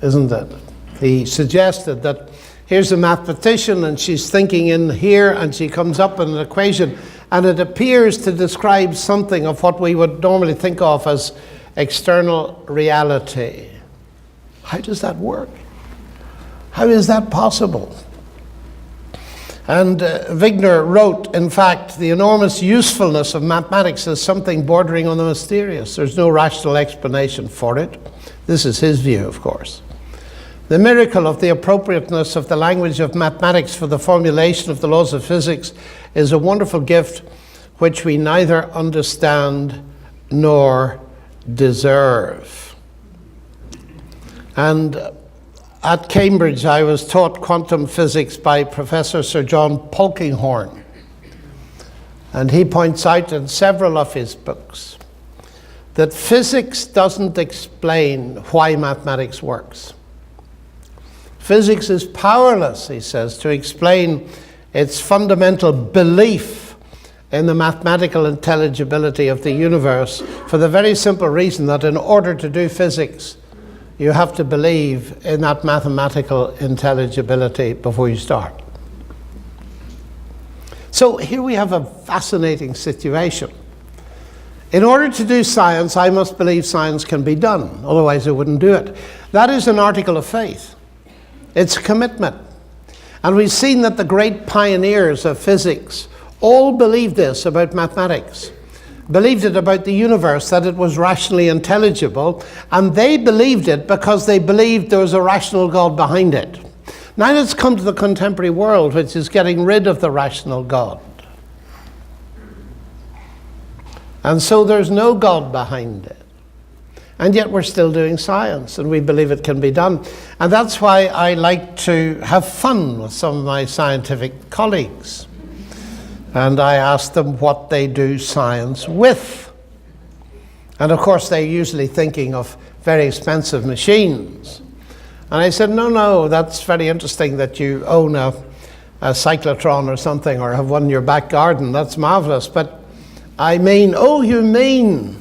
isn't it? He suggested that here's a mathematician and she's thinking in here and she comes up with an equation and it appears to describe something of what we would normally think of as external reality. How does that work? How is that possible? And Wigner wrote, in fact, the enormous usefulness of mathematics is something bordering on the mysterious. There's no rational explanation for it. This is his view, of course. The miracle of the appropriateness of the language of mathematics for the formulation of the laws of physics is a wonderful gift which we neither understand nor deserve. And at Cambridge, I was taught quantum physics by Professor Sir John Polkinghorne. And he points out in several of his books that physics doesn't explain why mathematics works. Physics is powerless, he says, to explain its fundamental belief in the mathematical intelligibility of the universe, for the very simple reason that in order to do physics, you have to believe in that mathematical intelligibility before you start. So here we have a fascinating situation. In order to do science, I must believe science can be done, otherwise I wouldn't do it. That is an article of faith. It's a commitment. And we've seen that the great pioneers of physics all believed this about mathematics. Believed it about the universe, that it was rationally intelligible, and they believed it because they believed there was a rational God behind it. Now let's come to the contemporary world, which is getting rid of the rational God. And so there's no God behind it. And yet we're still doing science, and we believe it can be done. And that's why I like to have fun with some of my scientific colleagues. And I ask them what they do science with. And of course, they're usually thinking of very expensive machines. And I said, no, that's very interesting that you own a cyclotron or something, or have one in your back garden. That's marvelous. But I mean, oh, you mean.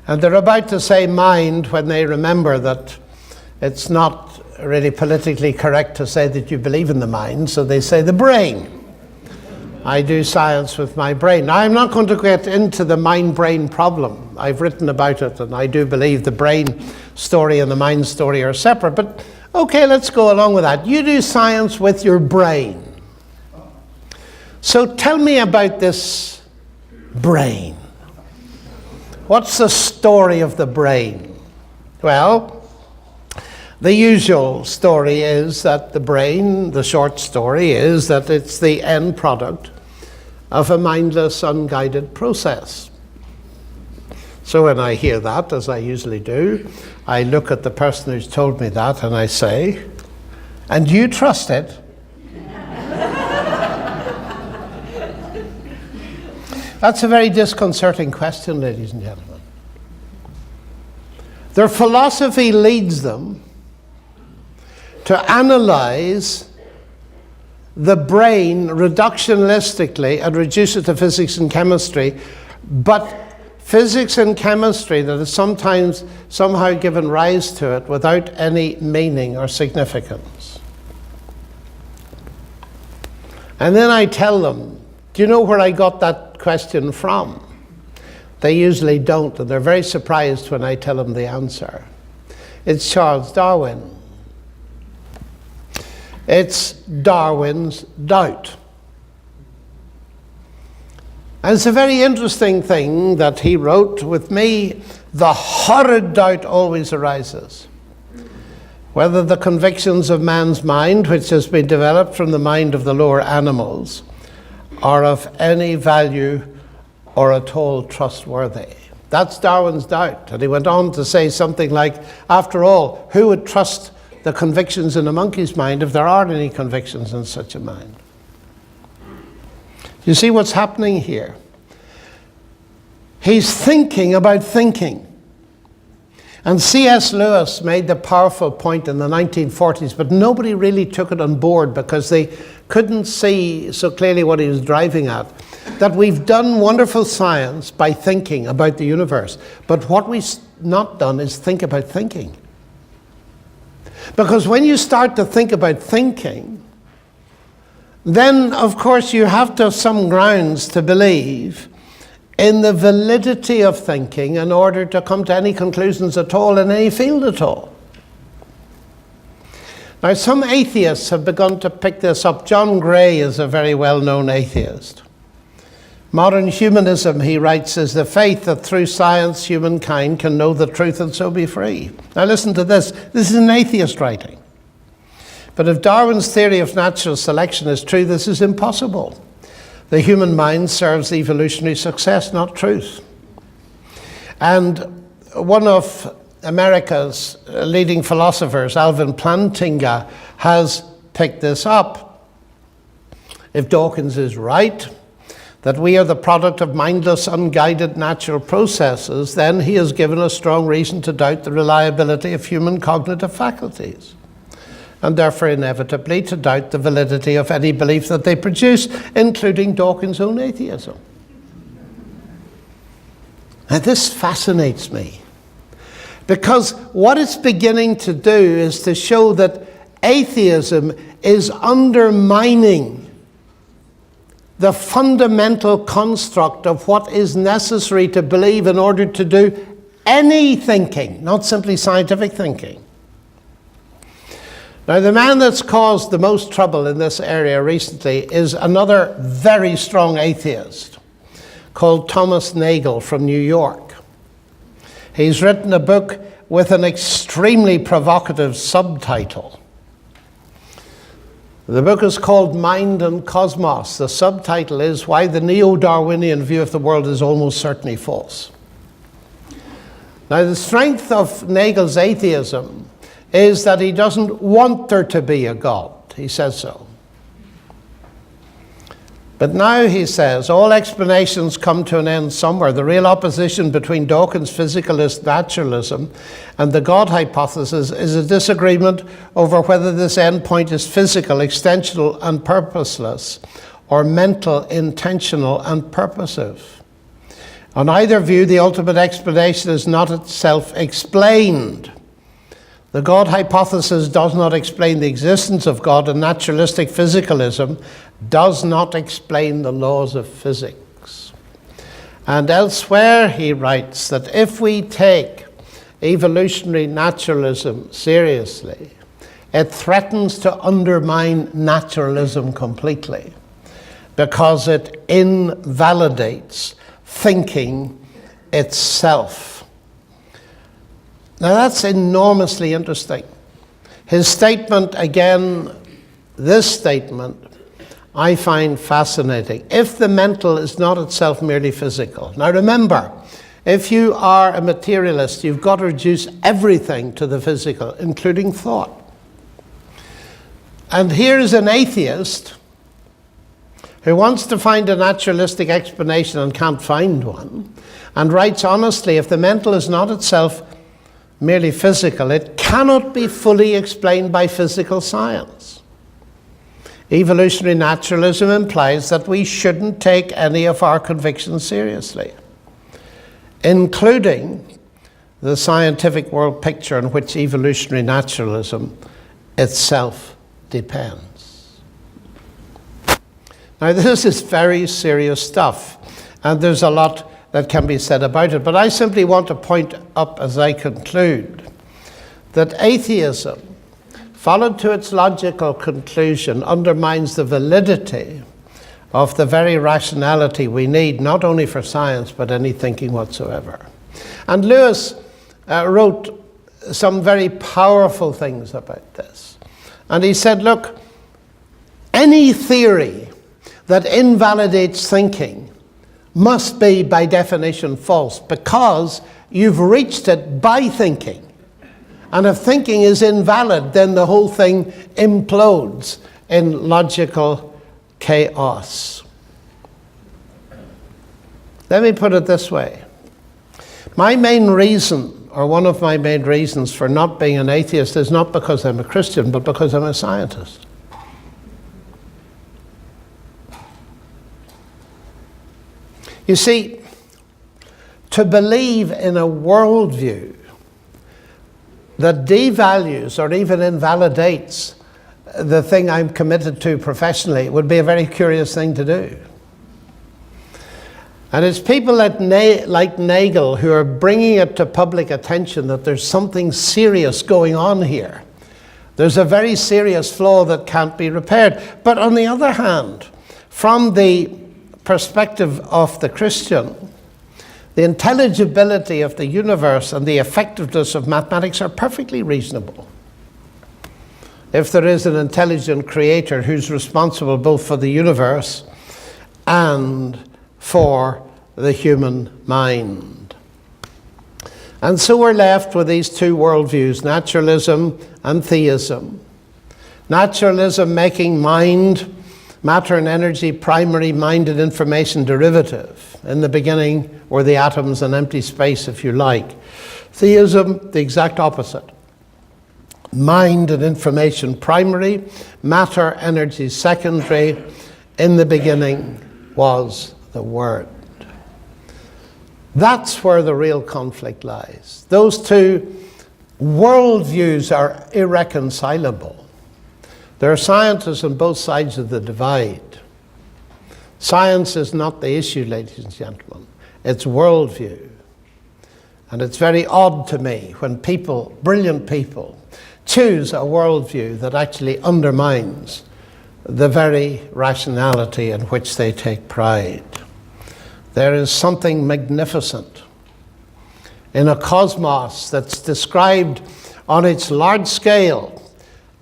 And they're about to say mind when they remember that it's not really politically correct to say that you believe in the mind, so they say the brain. I do science with my brain. Now, I'm not going to get into the mind-brain problem. I've written about it, and I do believe the brain story and the mind story are separate. But okay, let's go along with that. You do science with your brain. So tell me about this brain. What's the story of the brain? Well, the usual story is that the brain, the short story is that it's the end product of a mindless, unguided process. So when I hear that, as I usually do, I look at the person who's told me that and I say, and do you trust it? That's a very disconcerting question, ladies and gentlemen. Their philosophy leads them to analyze the brain reductionistically and reduce it to physics and chemistry, but physics and chemistry that has sometimes somehow given rise to it without any meaning or significance. And then I tell them Do you know where I got that question from? They usually don't, and they're very surprised when I tell them the answer. It's Charles Darwin. It's Darwin's doubt. And it's a very interesting thing that he wrote. With me, the horrid doubt always arises whether the convictions of man's mind, which has been developed from the mind of the lower animals, are of any value or at all trustworthy. That's Darwin's doubt. And he went on to say something like, after all, who would trust the convictions in a monkey's mind if there aren't any convictions in such a mind? You see what's happening here? He's thinking about thinking. And C.S. Lewis made the powerful point in the 1940s, but nobody really took it on board because they couldn't see so clearly what he was driving at. That we've done wonderful science by thinking about the universe, but what we've not done is think about thinking. Because when you start to think about thinking, then of course you have to have some grounds to believe in the validity of thinking in order to come to any conclusions at all in any field at all. Now, some atheists have begun to pick this up. John Gray is a very well-known atheist. Modern humanism, he writes, is the faith that through science humankind can know the truth and so be free. Now listen to this. This is an atheist writing. But if Darwin's theory of natural selection is true, this is impossible. The human mind serves evolutionary success, not truth. And one of America's leading philosophers, Alvin Plantinga, has picked this up. If Dawkins is right, that we are the product of mindless, unguided natural processes, then he has given us strong reason to doubt the reliability of human cognitive faculties, and therefore inevitably to doubt the validity of any belief that they produce, including Dawkins' own atheism. Now this fascinates me, because what it's beginning to do is to show that atheism is undermining the fundamental construct of what is necessary to believe in order to do any thinking, not simply scientific thinking. Now, the man that's caused the most trouble in this area recently is another very strong atheist called Thomas Nagel from New York. He's written a book with an extremely provocative subtitle. The book is called Mind and Cosmos. The subtitle is Why the Neo-Darwinian View of the World is Almost Certainly False. Now, the strength of Nagel's atheism is that he doesn't want there to be a God. He says so. But now he says, all explanations come to an end somewhere. The real opposition between Dawkins' physicalist naturalism and the God hypothesis is a disagreement over whether this endpoint is physical, extensional, and purposeless, or mental, intentional, and purposive. On either view, the ultimate explanation is not itself explained. The God hypothesis does not explain the existence of God, and naturalistic physicalism does not explain the laws of physics. And elsewhere he writes that if we take evolutionary naturalism seriously, it threatens to undermine naturalism completely because it invalidates thinking itself. Now that's enormously interesting. His statement, again, this statement, I find fascinating. If the mental is not itself merely physical. Now remember, if you are a materialist, you've got to reduce everything to the physical, including thought. And here's an atheist who wants to find a naturalistic explanation and can't find one, and writes honestly, if the mental is not itself merely physical, it cannot be fully explained by physical science. Evolutionary naturalism implies that we shouldn't take any of our convictions seriously, including the scientific world picture on which evolutionary naturalism itself depends. Now, this is very serious stuff, and there's a lot that can be said about it. But I simply want to point up as I conclude that atheism, followed to its logical conclusion, undermines the validity of the very rationality we need, not only for science, but any thinking whatsoever. And Lewis wrote some very powerful things about this. And he said, look, any theory that invalidates thinking must be, by definition, false, because you've reached it by thinking. And if thinking is invalid, then the whole thing implodes in logical chaos. Let me put it this way. My main reason, or one of my main reasons for not being an atheist, is not because I'm a Christian, but because I'm a scientist. You see, to believe in a worldview that devalues or even invalidates the thing I'm committed to professionally would be a very curious thing to do. And it's people like Nagel who are bringing it to public attention that there's something serious going on here. There's a very serious flaw that can't be repaired. But on the other hand, from the perspective of the Christian, the intelligibility of the universe and the effectiveness of mathematics are perfectly reasonable. If there is an intelligent creator who's responsible both for the universe and for the human mind. And so we're left with these two worldviews, naturalism and theism. Naturalism making mind, matter and energy primary, mind and information derivative. In the beginning were the atoms and empty space, if you like. Theism, the exact opposite. Mind and information primary, matter, energy secondary. In the beginning was the Word. That's where the real conflict lies. Those two worldviews are irreconcilable. There are scientists on both sides of the divide. Science is not the issue, ladies and gentlemen. It's worldview. And it's very odd to me when people, brilliant people, choose a worldview that actually undermines the very rationality in which they take pride. There is something magnificent in a cosmos that's described on its large scale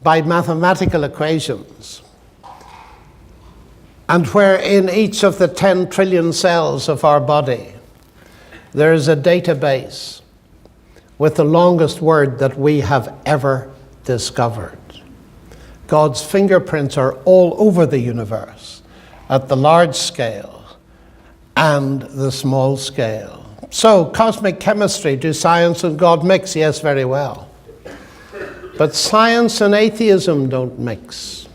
by mathematical equations, and where in each of the 10 trillion cells of our body there is a database with the longest word that we have ever discovered. God's fingerprints are all over the universe at the large scale and the small scale. So, cosmic chemistry, do science and God mix? Yes, very well. But science and atheism don't mix.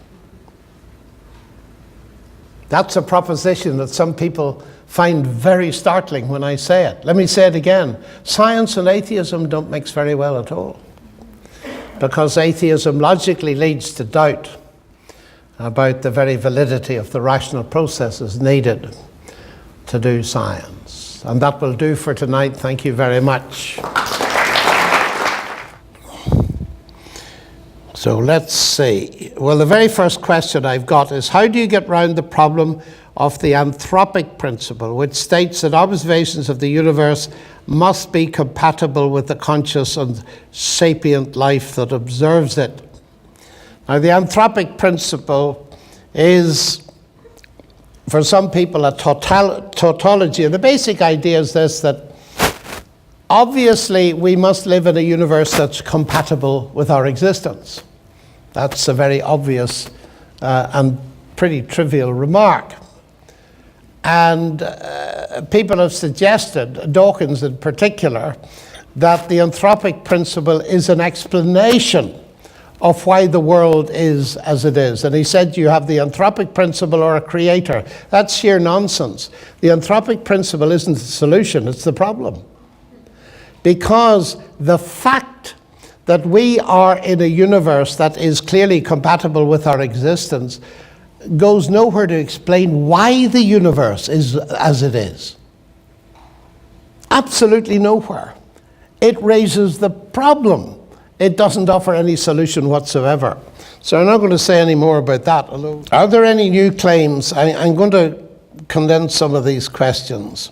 That's a proposition that some people find very startling when I say it. Let me say it again. Science and atheism don't mix very well at all. Because atheism logically leads to doubt about the very validity of the rational processes needed to do science. And that will do for tonight. Thank you very much. So let's see. Well, the very first question I've got is, how do you get round the problem of the anthropic principle, which states that observations of the universe must be compatible with the conscious and sapient life that observes it? Now, the anthropic principle is, for some people, a tautology. And the basic idea is this, that obviously we must live in a universe that's compatible with our existence. That's a very obvious and pretty trivial remark. And people have suggested, Dawkins in particular, that the anthropic principle is an explanation of why the world is as it is. And he said you have the anthropic principle or a creator. That's sheer nonsense. The anthropic principle isn't the solution, it's the problem. Because the fact that we are in a universe that is clearly compatible with our existence goes nowhere to explain why the universe is as it is. Absolutely nowhere. It raises the problem. It doesn't offer any solution whatsoever. So I'm not going to say any more about that. Although, are there any new claims? I'm going to condense some of these questions.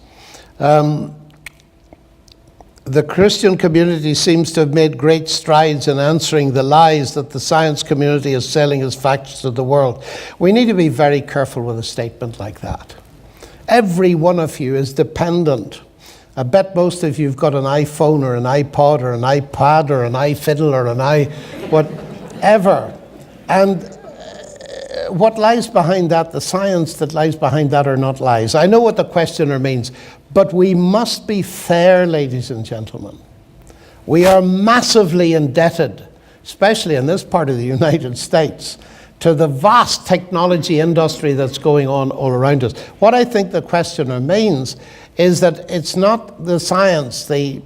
The Christian community seems to have made great strides in answering the lies that the science community is selling as facts to the world. We need to be very careful with a statement like that. Every one of you is dependent. I bet most of you have got an iPhone or an iPod or an iPad or an iFiddle or an whatever. And what lies behind that, the science that lies behind that are not lies. I know what the questioner means, but we must be fair, ladies and gentlemen. We are massively indebted, especially in this part of the United States, to the vast technology industry that's going on all around us. What I think the questioner means is that it's not the science, the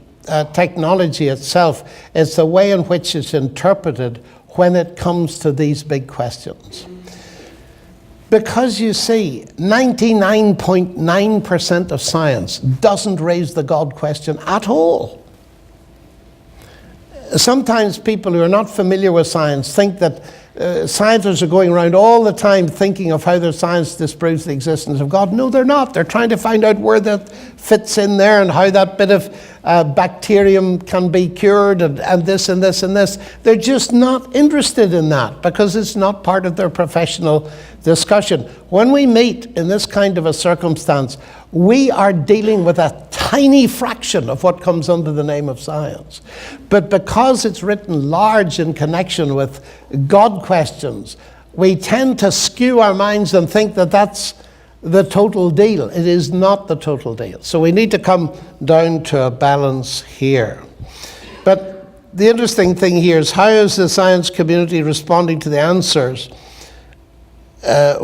technology itself, it's the way in which it's interpreted when it comes to these big questions. Because you see, 99.9% of science doesn't raise the God question at all. Sometimes people who are not familiar with science think that scientists are going around all the time thinking of how their science disproves the existence of God. No, they're not. They're trying to find out where that fits in there and how that bit of bacterium can be cured and this and this and this. They're just not interested in that because it's not part of their professional discussion. When we meet in this kind of a circumstance, we are dealing with a tiny fraction of what comes under the name of science. But because it's written large in connection with God questions, we tend to skew our minds and think that that's the total deal. It is not the total deal. So we need to come down to a balance here. But the interesting thing here is, how is the science community responding to the answers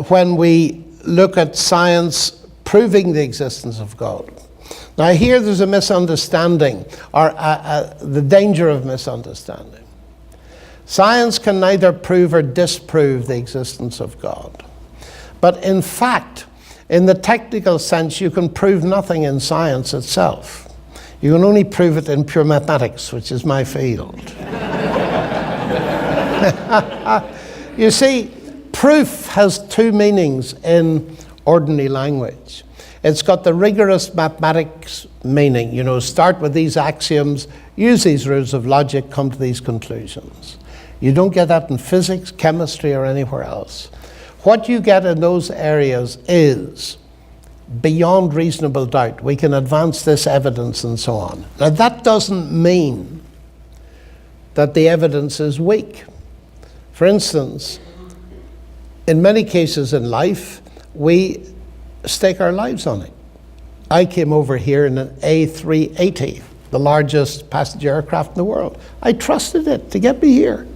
when we look at science proving the existence of God? Now here there's a misunderstanding, or the danger of misunderstanding. Science can neither prove or disprove the existence of God. But in fact, in the technical sense, you can prove nothing in science itself. You can only prove it in pure mathematics, which is my field. You see, proof has two meanings in ordinary language. It's got the rigorous mathematics meaning, start with these axioms, use these rules of logic, come to these conclusions. You don't get that in physics, chemistry, or anywhere else. What you get in those areas is beyond reasonable doubt. We can advance this evidence and so on. Now that doesn't mean that the evidence is weak. For instance, in many cases in life, we stake our lives on it. I came over here in an A380, the largest passenger aircraft in the world. I trusted it to get me here.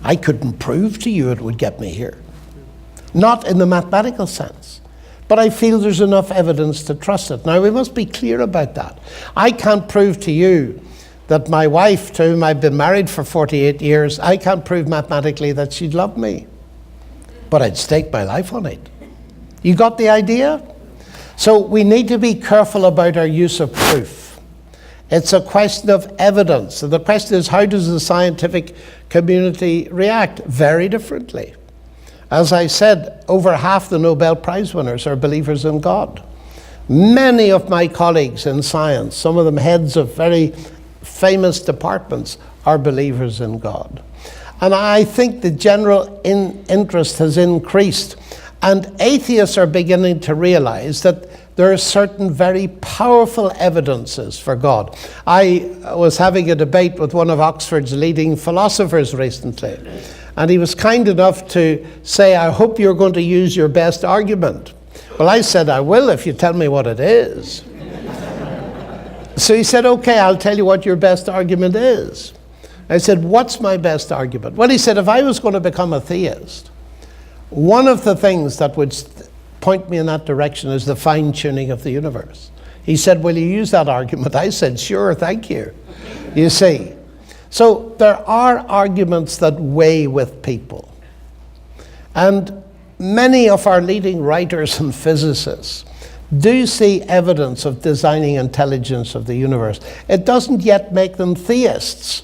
I couldn't prove to you it would get me here. Not in the mathematical sense. But I feel there's enough evidence to trust it. Now, we must be clear about that. I can't prove to you that my wife, to whom I've been married for 48 years, I can't prove mathematically that she'd love me. But I'd stake my life on it. You got the idea? So we need to be careful about our use of proof. It's a question of evidence. And the question is, how does the scientific community react? Very differently. As I said, over half the Nobel Prize winners are believers in God. Many of my colleagues in science, some of them heads of very famous departments, are believers in God. And I think the general interest has increased. And atheists are beginning to realize that there are certain very powerful evidences for God. I was having a debate with one of Oxford's leading philosophers recently, and he was kind enough to say, I hope you're going to use your best argument. Well, I said, I will if you tell me what it is. So he said, okay, I'll tell you what your best argument is. I said, what's my best argument? Well, he said, if I was going to become a theist, one of the things that would point me in that direction is the fine-tuning of the universe. He said, will you use that argument? I said, sure, thank you. You see, so there are arguments that weigh with people. And many of our leading writers and physicists do see evidence of designing intelligence of the universe. It doesn't yet make them theists,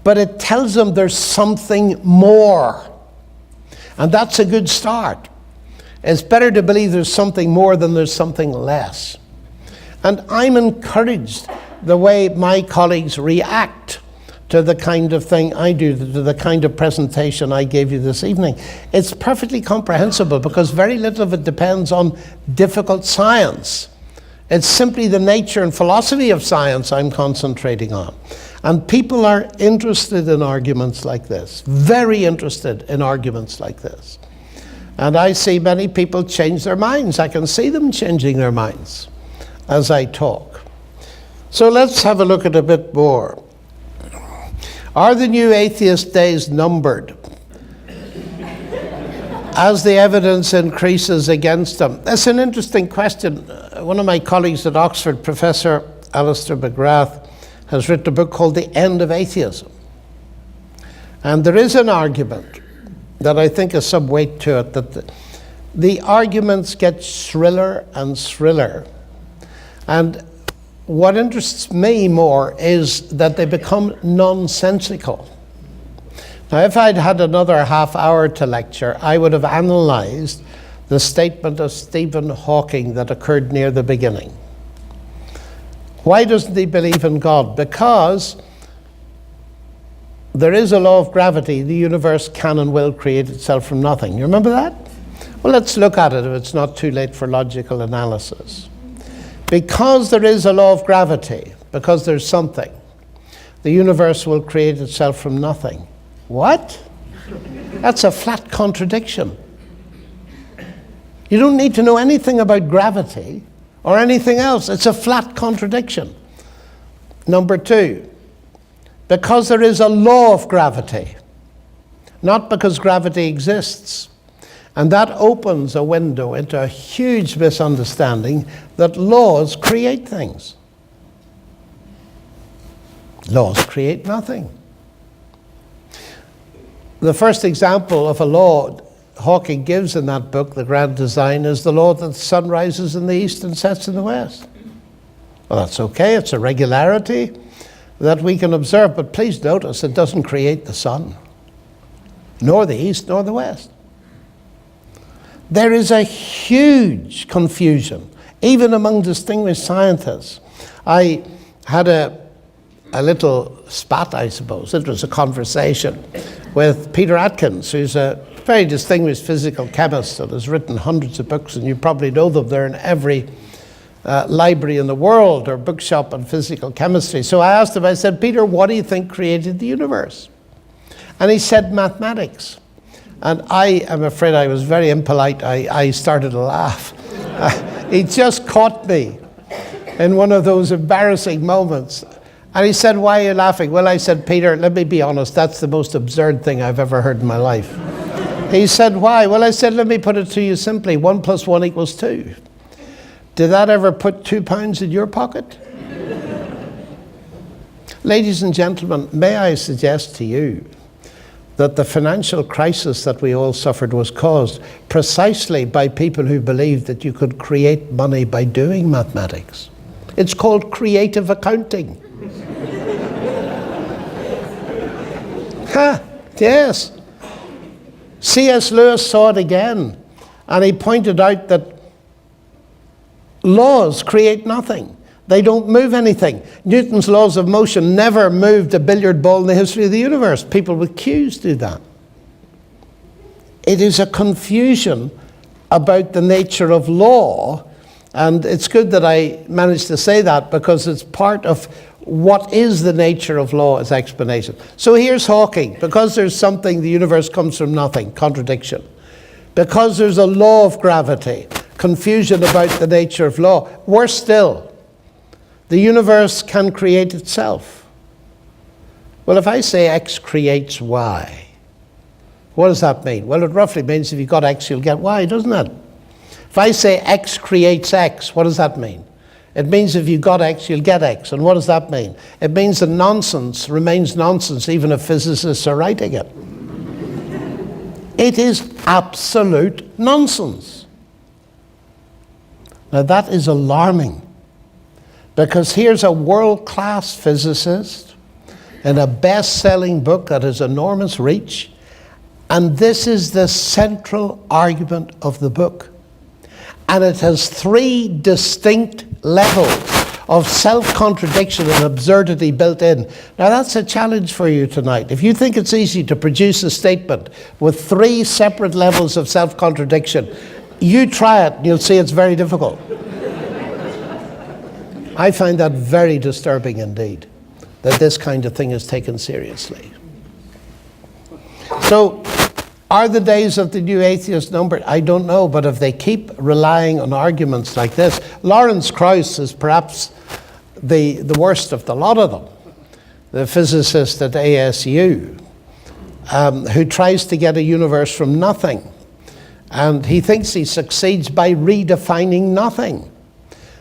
but it tells them there's something more. And that's a good start. It's better to believe there's something more than there's something less. And I'm encouraged the way my colleagues react to the kind of thing I do, to the kind of presentation I gave you this evening. It's perfectly comprehensible because very little of it depends on difficult science. It's simply the nature and philosophy of science I'm concentrating on. And people are interested in arguments like this, very interested in arguments like this. And I see many people change their minds. I can see them changing their minds as I talk. So let's have a look at a bit more. Are the new atheist days numbered as the evidence increases against them? That's an interesting question. One of my colleagues at Oxford, Professor Alistair McGrath, has written a book called The End of Atheism. And there is an argument that I think has some weight to it, that the arguments get shriller and shriller. And what interests me more is that they become nonsensical. Now, if I'd had another half hour to lecture, I would have analysed the statement of Stephen Hawking that occurred near the beginning. Why doesn't he believe in God? Because there is a law of gravity. The universe can and will create itself from nothing. You remember that? Well, let's look at it if it's not too late for logical analysis. Because there is a law of gravity, because there's something, the universe will create itself from nothing. What? That's a flat contradiction. You don't need to know anything about gravity or anything else. It's a flat contradiction. Number two, because there is a law of gravity, not because gravity exists. And that opens a window into a huge misunderstanding that laws create things. Laws create nothing. The first example of a law Hawking gives in that book, The Grand Design, is the law that the sun rises in the east and sets in the west. Well, that's okay. It's a regularity that we can observe. But please notice, it doesn't create the sun, nor the east, nor the west. There is a huge confusion, even among distinguished scientists. I had a little spat, I suppose. It was a conversation with Peter Atkins, who's a very distinguished physical chemist that has written hundreds of books, and you probably know them. They're in every library in the world or bookshop on physical chemistry. So I asked him, I said, Peter, what do you think created the universe? And he said, mathematics. And I am afraid I was very impolite. I started to laugh. He just caught me in one of those embarrassing moments. And he said, why are you laughing? Well, I said, Peter, let me be honest, that's the most absurd thing I've ever heard in my life. He said, why? Well, I said, let me put it to you simply. 1 + 1 = 2. Did that ever put £2 in your pocket? Ladies and gentlemen, may I suggest to you that the financial crisis that we all suffered was caused precisely by people who believed that you could create money by doing mathematics. It's called creative accounting. Yes. C.S. Lewis saw it again, and he pointed out that laws create nothing. They don't move anything. Newton's laws of motion never moved a billiard ball in the history of the universe. People with cues do that. It is a confusion about the nature of law, and it's good that I managed to say that because it's part of what is the nature of law as explanation. So here's Hawking. Because there's something, the universe comes from nothing. Contradiction. Because there's a law of gravity. Confusion about the nature of law. Worse still, the universe can create itself. Well, if I say X creates Y, what does that mean? Well, it roughly means if you've got X, you'll get Y, doesn't it? If I say X creates X, what does that mean? It means if you've got X, you'll get X. And what does that mean? It means that nonsense remains nonsense even if physicists are writing it. It is absolute nonsense. Now that is alarming, because here's a world-class physicist in a best-selling book that has enormous reach, and this is the central argument of the book. And it has three distinct levels of self-contradiction and absurdity built in. Now that's a challenge for you tonight. If you think it's easy to produce a statement with three separate levels of self-contradiction, you try it and you'll see it's very difficult. I find that very disturbing indeed, that this kind of thing is taken seriously. So, are the days of the new atheist numbered? I don't know, but if they keep relying on arguments like this, Lawrence Krauss is perhaps the worst of the lot of them, the physicist at ASU, who tries to get a universe from nothing. And he thinks he succeeds by redefining nothing.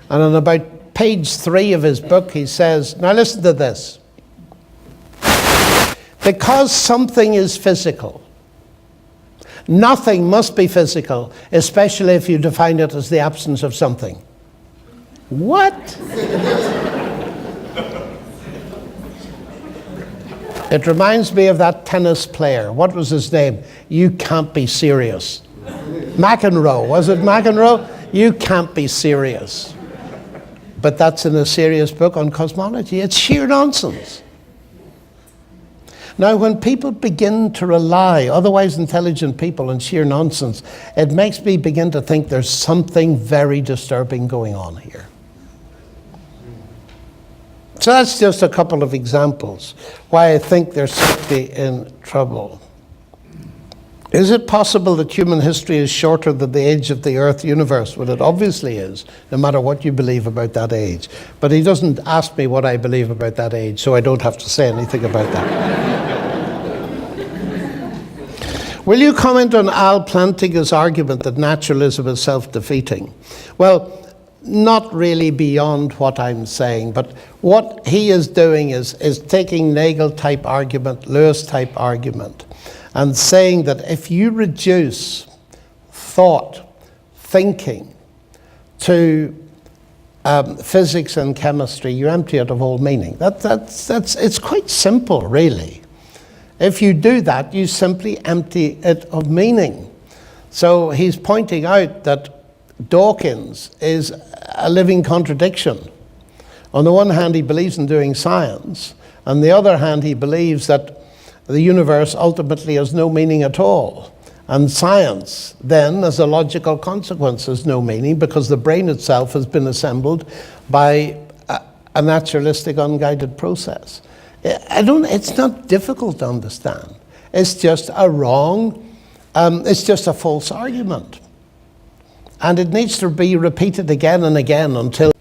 And on about page 3 of his book, he says, now listen to this. Because something is physical, nothing must be physical, especially if you define it as the absence of something. What? It reminds me of that tennis player. What was his name? You can't be serious. McEnroe. Was it McEnroe? You can't be serious. But that's in a serious book on cosmology. It's sheer nonsense. Now, when people begin to rely, otherwise intelligent people, on sheer nonsense, it makes me begin to think there's something very disturbing going on here. So that's just a couple of examples why I think they're certainly in trouble. Is it possible that human history is shorter than the age of the Earth universe? Well, it obviously is, no matter what you believe about that age. But he doesn't ask me what I believe about that age, so I don't have to say anything about that. Will you comment on Al Plantinga's argument that naturalism is self-defeating? Well, not really beyond what I'm saying, but what he is doing is taking Nagel-type argument, Lewis-type argument, and saying that if you reduce thought, thinking, to physics and chemistry, you empty it of all meaning. It's quite simple, really. If you do that, you simply empty it of meaning. So he's pointing out that Dawkins is a living contradiction. On the one hand, he believes in doing science. On the other hand, he believes that the universe ultimately has no meaning at all. And science, then, as a logical consequence, has no meaning because the brain itself has been assembled by a naturalistic, unguided process. It's not difficult to understand. It's just it's just a false argument. And it needs to be repeated again and again until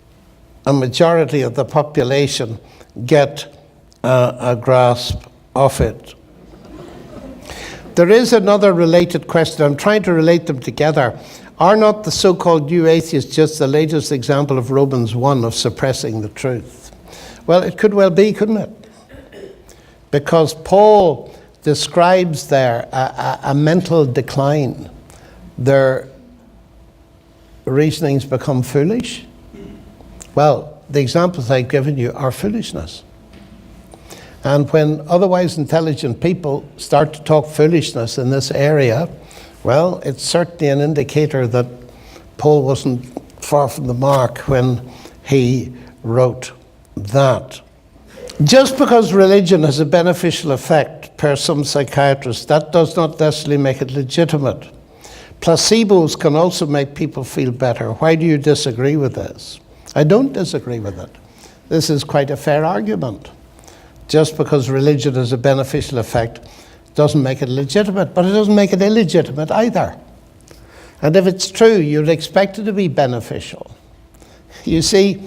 a majority of the population get a grasp of it. There is another related question. I'm trying to relate them together. Are not the so-called new atheists just the latest example of Romans 1 of suppressing the truth? Well, it could well be, couldn't it? Because Paul describes there a mental decline. Their reasonings become foolish. Well, the examples I've given you are foolishness. And when otherwise intelligent people start to talk foolishness in this area, well, it's certainly an indicator that Paul wasn't far from the mark when he wrote that. Just because religion has a beneficial effect, per some psychiatrists, that does not necessarily make it legitimate. Placebos can also make people feel better. Why do you disagree with this? I don't disagree with it. This is quite a fair argument. Just because religion has a beneficial effect doesn't make it legitimate, but it doesn't make it illegitimate either. And if it's true, you'd expect it to be beneficial. You see,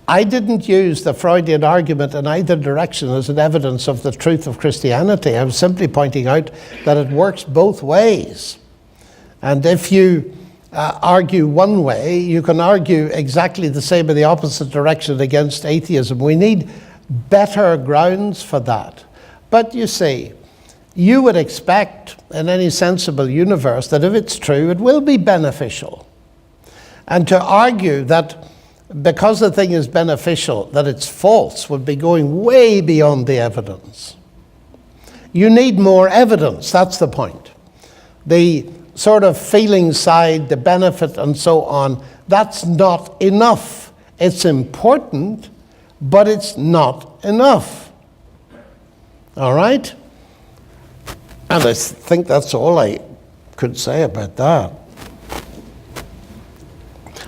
I didn't use the Freudian argument in either direction as an evidence of the truth of Christianity. I was simply pointing out that it works both ways. And if you argue one way, you can argue exactly the same in the opposite direction against atheism. We need better grounds for that. But you see, you would expect in any sensible universe that if it's true, it will be beneficial. And to argue that because the thing is beneficial, that it's false, would be going way beyond the evidence. You need more evidence, that's the point. The sort of feeling side, the benefit and so on, that's not enough. It's important, but it's not enough. All right? And I think that's all I could say about that.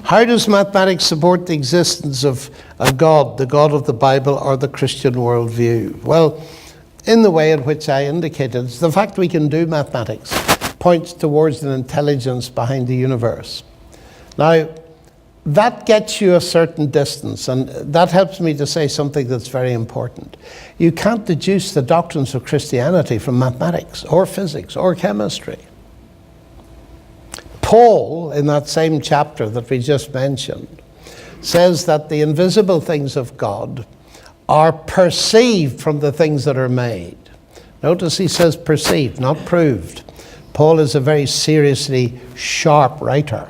How does mathematics support the existence of a God, the God of the Bible or the Christian worldview? Well, in the way in which I indicated, the fact we can do mathematics points towards an intelligence behind the universe. Now, that gets you a certain distance, and that helps me to say something that's very important. You can't deduce the doctrines of Christianity from mathematics or physics or chemistry. Paul, in that same chapter that we just mentioned, says that the invisible things of God are perceived from the things that are made. Notice he says perceived, not proved. Paul is a very seriously sharp writer.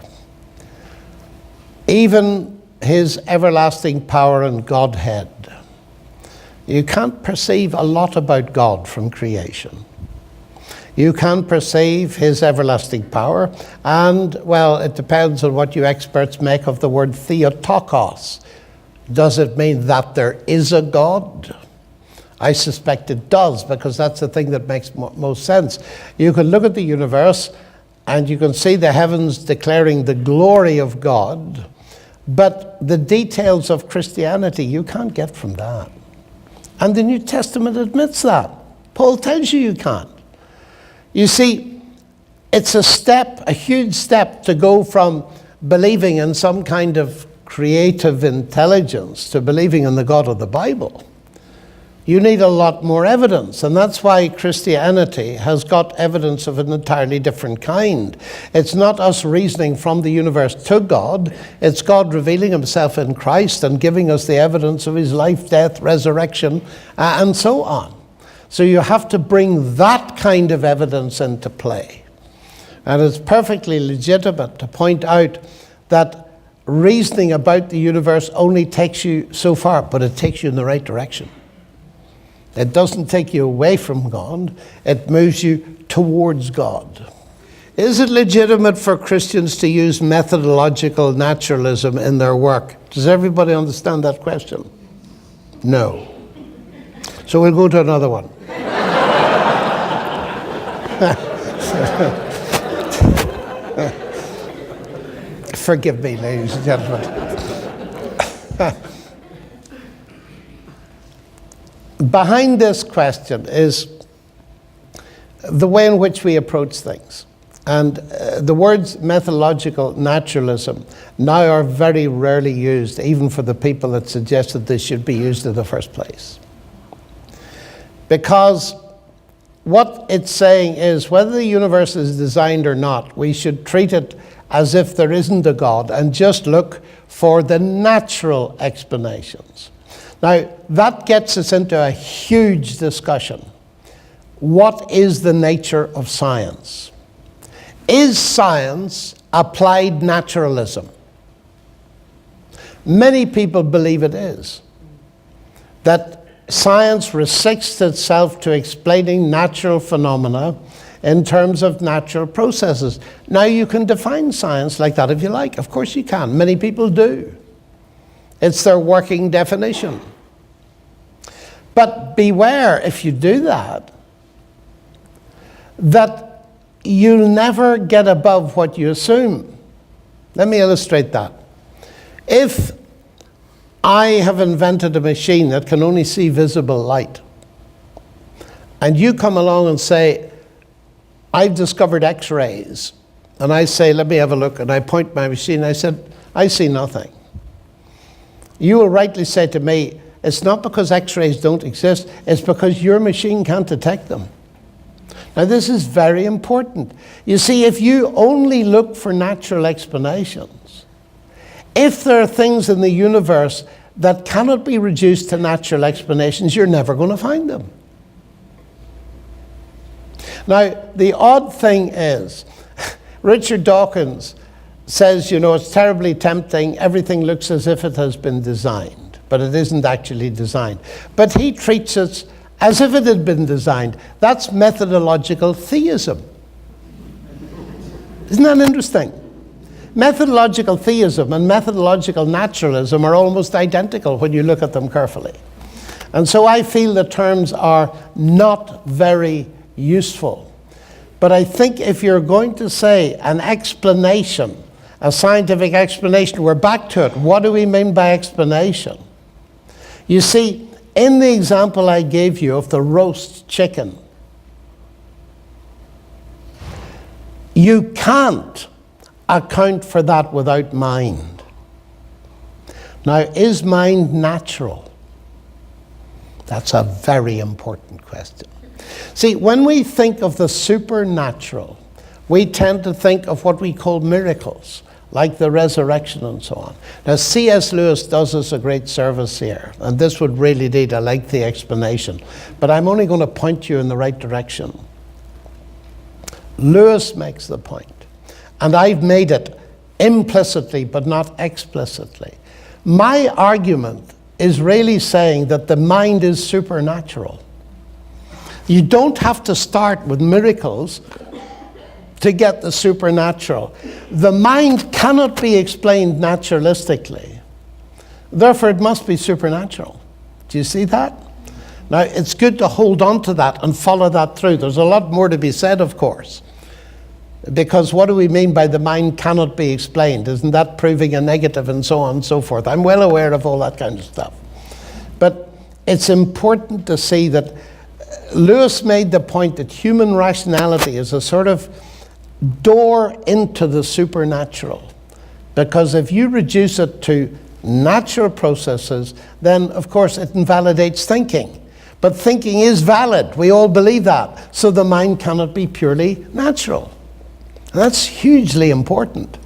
Even his everlasting power and Godhead. You can't perceive a lot about God from creation. You can perceive his everlasting power, and, well, it depends on what you experts make of the word theotokos. Does it mean that there is a God? I suspect it does, because that's the thing that makes most sense. You can look at the universe, and you can see the heavens declaring the glory of God, but the details of Christianity you can't get from that. And the New Testament admits that. Paul tells you can't. You see, it's a step, a huge step, to go from believing in some kind of creative intelligence to believing in the God of the Bible. You need a lot more evidence, and that's why Christianity has got evidence of an entirely different kind. It's not us reasoning from the universe to God, it's God revealing himself in Christ and giving us the evidence of his life, death, resurrection, and so on. So you have to bring that kind of evidence into play. And it's perfectly legitimate to point out that reasoning about the universe only takes you so far, but it takes you in the right direction. It doesn't take you away from God, it moves you towards God. Is it legitimate for Christians to use methodological naturalism in their work? Does everybody understand that question? No. So we'll go to another one. Forgive me, ladies and gentlemen. Behind this question is the way in which we approach things. And the words methodological naturalism now are very rarely used, even for the people that suggested they should be used in the first place. Because what it's saying is whether the universe is designed or not, we should treat it as if there isn't a God and just look for the natural explanations. Now, that gets us into a huge discussion. What is the nature of science? Is science applied naturalism? Many people believe it is. That science restricts itself to explaining natural phenomena in terms of natural processes. Now, you can define science like that if you like. Of course you can. Many people do. It's their working definition. But beware, if you do that, that you'll never get above what you assume. Let me illustrate that. If I have invented a machine that can only see visible light, and you come along and say, I've discovered X-rays, and I say, let me have a look, and I point my machine, and I said, I see nothing. You will rightly say to me, it's not because X-rays don't exist, it's because your machine can't detect them. Now, this is very important. You see, if you only look for natural explanations, if there are things in the universe that cannot be reduced to natural explanations, you're never going to find them. Now, the odd thing is, Richard Dawkins says, it's terribly tempting, everything looks as if it has been designed, but it isn't actually designed. But he treats it as if it had been designed. That's methodological theism. Isn't that interesting? Methodological theism and methodological naturalism are almost identical when you look at them carefully. And so I feel the terms are not very useful. But I think if you're going to say an explanation, a scientific explanation, we're back to it. What do we mean by explanation? You see, in the example I gave you of the roast chicken, you can't account for that without mind. Now, is mind natural? That's a very important question. See, when we think of the supernatural, we tend to think of what we call miracles, like the resurrection and so on. Now, C.S. Lewis does us a great service here, and this would really need a lengthy explanation, but I'm only going to point you in the right direction. Lewis makes the point, and I've made it implicitly but not explicitly. My argument is really saying that the mind is supernatural. You don't have to start with miracles to get the supernatural. The mind cannot be explained naturalistically. Therefore, it must be supernatural. Do you see that? Now, it's good to hold on to that and follow that through. There's a lot more to be said, of course. Because what do we mean by the mind cannot be explained? Isn't that proving a negative and so on and so forth? I'm well aware of all that kind of stuff. But it's important to see that Lewis made the point that human rationality is a sort of door into the supernatural. Because if you reduce it to natural processes, then of course it invalidates thinking. But thinking is valid. We all believe that. So the mind cannot be purely natural. And that's hugely important.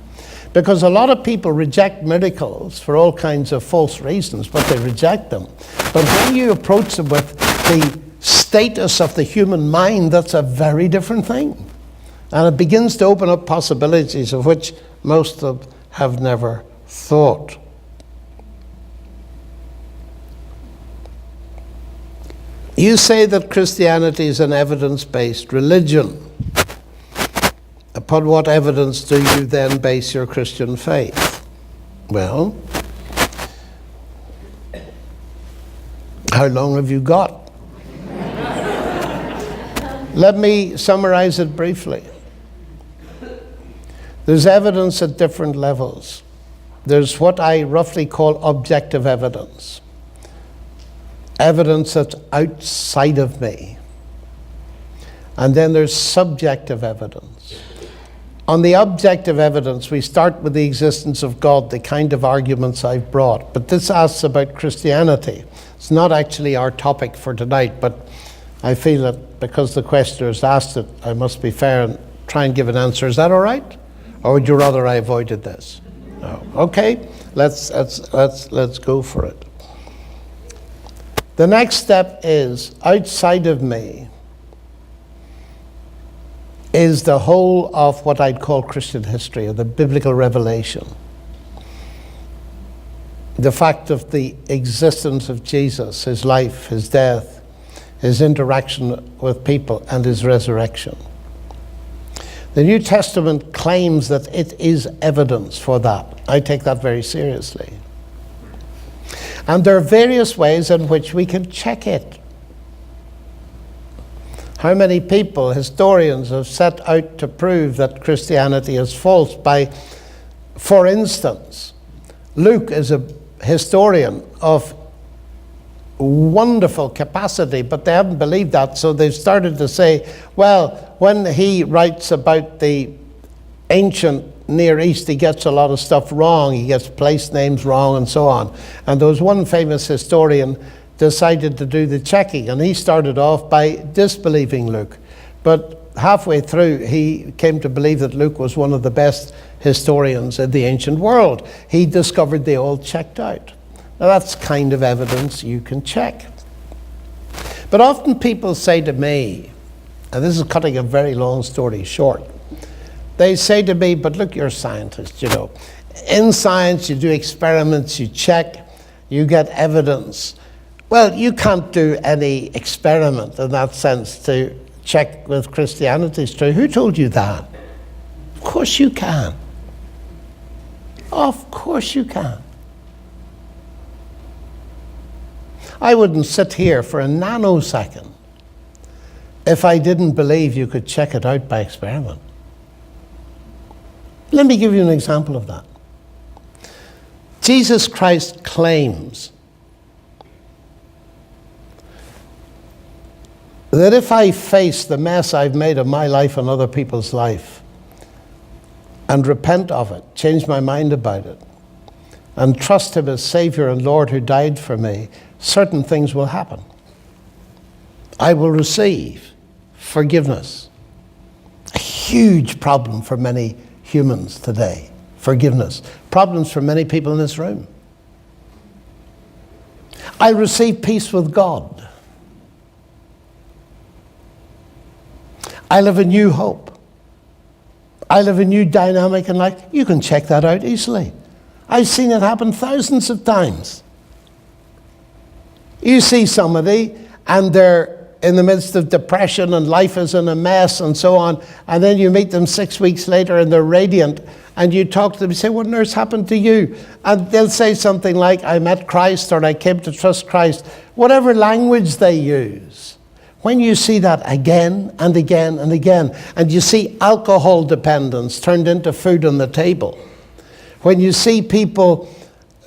Because a lot of people reject miracles for all kinds of false reasons, but they reject them. But when you approach them with the status of the human mind, that's a very different thing. And it begins to open up possibilities of which most have never thought. You say that Christianity is an evidence-based religion. Upon what evidence do you then base your Christian faith? Well, how long have you got? Let me summarize it briefly. There's evidence at different levels. There's what I roughly call objective evidence. Evidence that's outside of me. And then there's subjective evidence. On the objective evidence, we start with the existence of God, the kind of arguments I've brought. But this asks about Christianity. It's not actually our topic for tonight, but I feel that because the questioner has asked it, I must be fair and try and give an answer. Is that all right? Or would you rather I avoided this? No. Okay, let's go for it. The next step is, outside of me, is the whole of what I'd call Christian history, or the biblical revelation. The fact of the existence of Jesus, his life, his death, his interaction with people, and his resurrection. The New Testament claims that it is evidence for that. I take that very seriously. And there are various ways in which we can check it. How many people, historians, have set out to prove that Christianity is false by, for instance, Luke is a historian of wonderful capacity, but they haven't believed that, so they've started to say, well, when he writes about the ancient Near East, he gets a lot of stuff wrong, he gets place names wrong and so on. And there was one famous historian decided to do the checking, and he started off by disbelieving Luke. But halfway through, he came to believe that Luke was one of the best historians in the ancient world. He discovered they all checked out. Now that's kind of evidence you can check. But often people say to me, and this is cutting a very long story short, they say to me, but look, you're a scientist, you know. In science, you do experiments, you check, you get evidence. Well, you can't do any experiment in that sense to check with Christianity is true. Who told you that? Of course you can. Of course you can. I wouldn't sit here for a nanosecond if I didn't believe you could check it out by experiment. Let me give you an example of that. Jesus Christ claims that if I face the mess I've made of my life and other people's life and repent of it, change my mind about it, and trust Him as Savior and Lord who died for me, certain things will happen. I will receive forgiveness. A huge problem for many humans today. Forgiveness. Problems for many people in this room. I receive peace with God. I live a new hope. I live a new dynamic in life. You can check that out easily. I've seen it happen thousands of times. You see somebody and they're in the midst of depression and life is in a mess and so on, and then you meet them 6 weeks later and they're radiant, and you talk to them and say, what on earth happened to you? And they'll say something like, I met Christ, or I came to trust Christ, whatever language they use. When you see that again and again and again, and you see alcohol dependence turned into food on the table, when you see people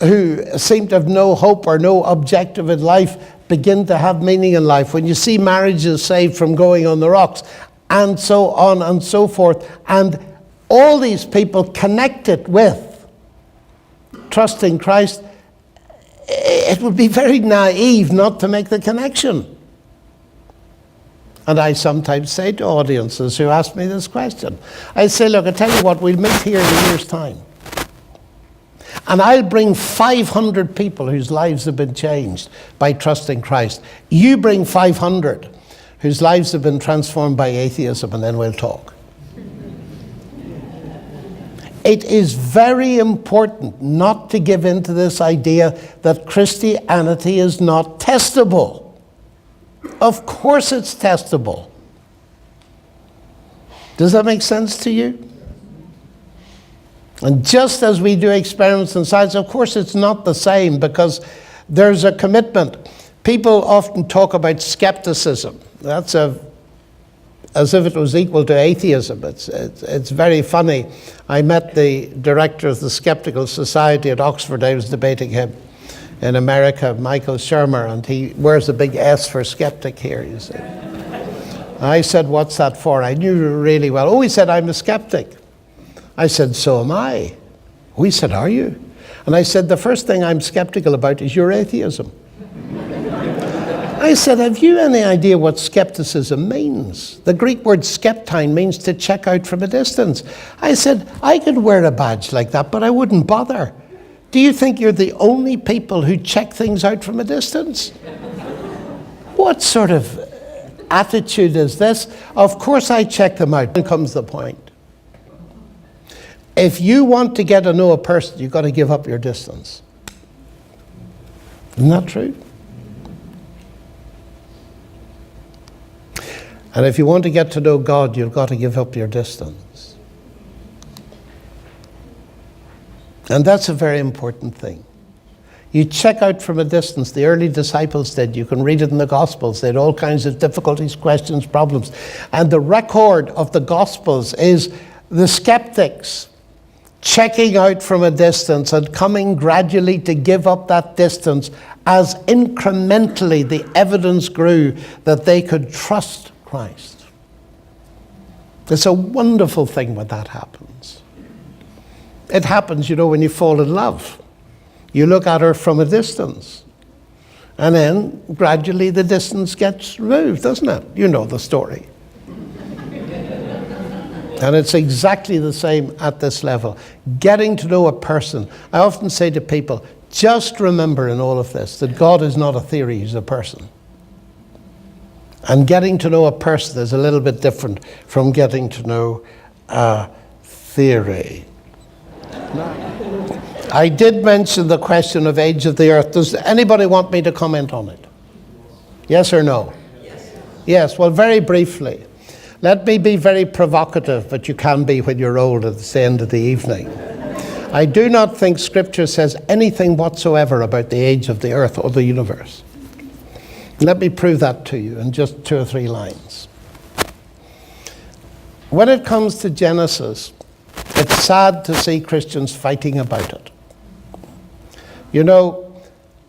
who seem to have no hope or no objective in life begin to have meaning in life, when you see marriages saved from going on the rocks, and so on and so forth, and all these people connected with trusting Christ, it would be very naive not to make the connection. And I sometimes say to audiences who ask me this question, I say, look, I tell you what, we'll meet here in a year's time. And I'll bring 500 people whose lives have been changed by trusting Christ. You bring 500 whose lives have been transformed by atheism, and then we'll talk. It is very important not to give in to this idea that Christianity is not testable. Of course it's testable. Does that make sense to you? And just as we do experiments in science, of course it's not the same, because there's a commitment. People often talk about skepticism. That's as if it was equal to atheism. It's very funny. I met the director of the Skeptical Society at Oxford. I was debating him in America, Michael Shermer, and he wears a big S for skeptic here, you see. I said, what's that for? I knew really well. Oh, he said, I'm a skeptic. I said, so am I. Oh, he said, are you? And I said, the first thing I'm skeptical about is your atheism. I said, have you any idea what skepticism means? The Greek word skeptine means to check out from a distance. I said, I could wear a badge like that, but I wouldn't bother. Do you think you're the only people who check things out from a distance? What sort of attitude is this? Of course I check them out. Then comes the point. If you want to get to know a person, you've got to give up your distance. Isn't that true? And if you want to get to know God, you've got to give up your distance. And that's a very important thing. You check out from a distance. The early disciples did. You can read it in the Gospels. They had all kinds of difficulties, questions, problems. And the record of the Gospels is the skeptics checking out from a distance and coming gradually to give up that distance as incrementally the evidence grew that they could trust Christ. It's a wonderful thing when that happens. It happens, you know, when you fall in love. You look at her from a distance, and then gradually the distance gets removed, doesn't it? You know the story. And it's exactly the same at this level. Getting to know a person. I often say to people, just remember in all of this that God is not a theory, He's a person. And getting to know a person is a little bit different from getting to know a theory. I did mention the question of age of the earth. Does anybody want me to comment on it? Yes or no? Yes. Yes, well, very briefly. Let me be very provocative, but you can be when you're old at the end of the evening. I do not think Scripture says anything whatsoever about the age of the earth or the universe. Let me prove that to you in just 2 or 3 lines. When it comes to Genesis, it's sad to see Christians fighting about it. You know,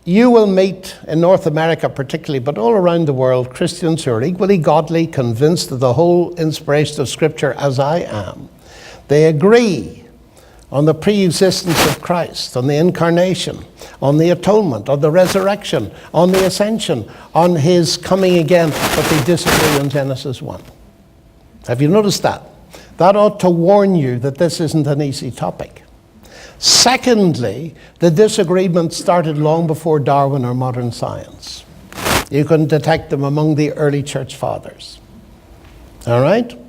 you will meet in North America particularly, but all around the world, Christians who are equally godly, convinced of the whole inspiration of Scripture as I am. They agree on the pre-existence of Christ, on the incarnation, on the atonement, on the resurrection, on the ascension, on his coming again, but they disagree on Genesis 1. Have you noticed that? That ought to warn you that this isn't an easy topic. Secondly, the disagreement started long before Darwin or modern science. You can detect them among the early church fathers. All right?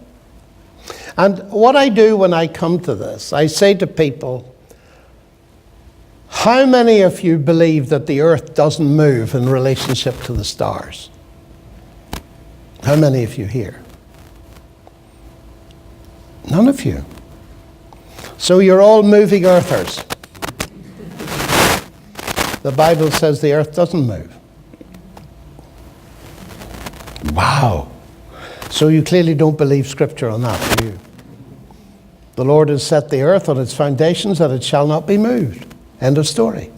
And what I do when I come to this, I say to people, how many of you believe that the earth doesn't move in relationship to the stars? How many of you here? None of you. So you're all moving earthers. The Bible says the earth doesn't move. Wow. So you clearly don't believe Scripture on that, do you? The Lord has set the earth on its foundations that it shall not be moved. End of story.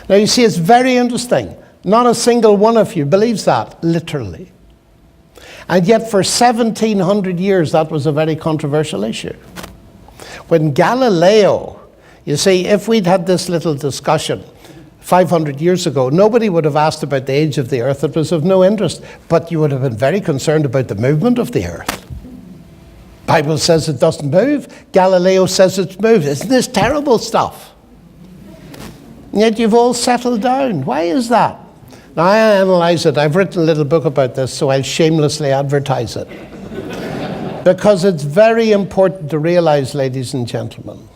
Now you see, it's very interesting. Not a single one of you believes that, literally. And yet for 1700 years that was a very controversial issue. When Galileo, you see, if we'd had this little discussion 500 years ago, nobody would have asked about the age of the earth. It was of no interest. But you would have been very concerned about the movement of the earth. Bible says it doesn't move. Galileo says it's moved. Isn't this terrible stuff? And yet you've all settled down. Why is that? Now I analyze it. I've written a little book about this, so I'll shamelessly advertise it. Because it's very important to realize, ladies and gentlemen,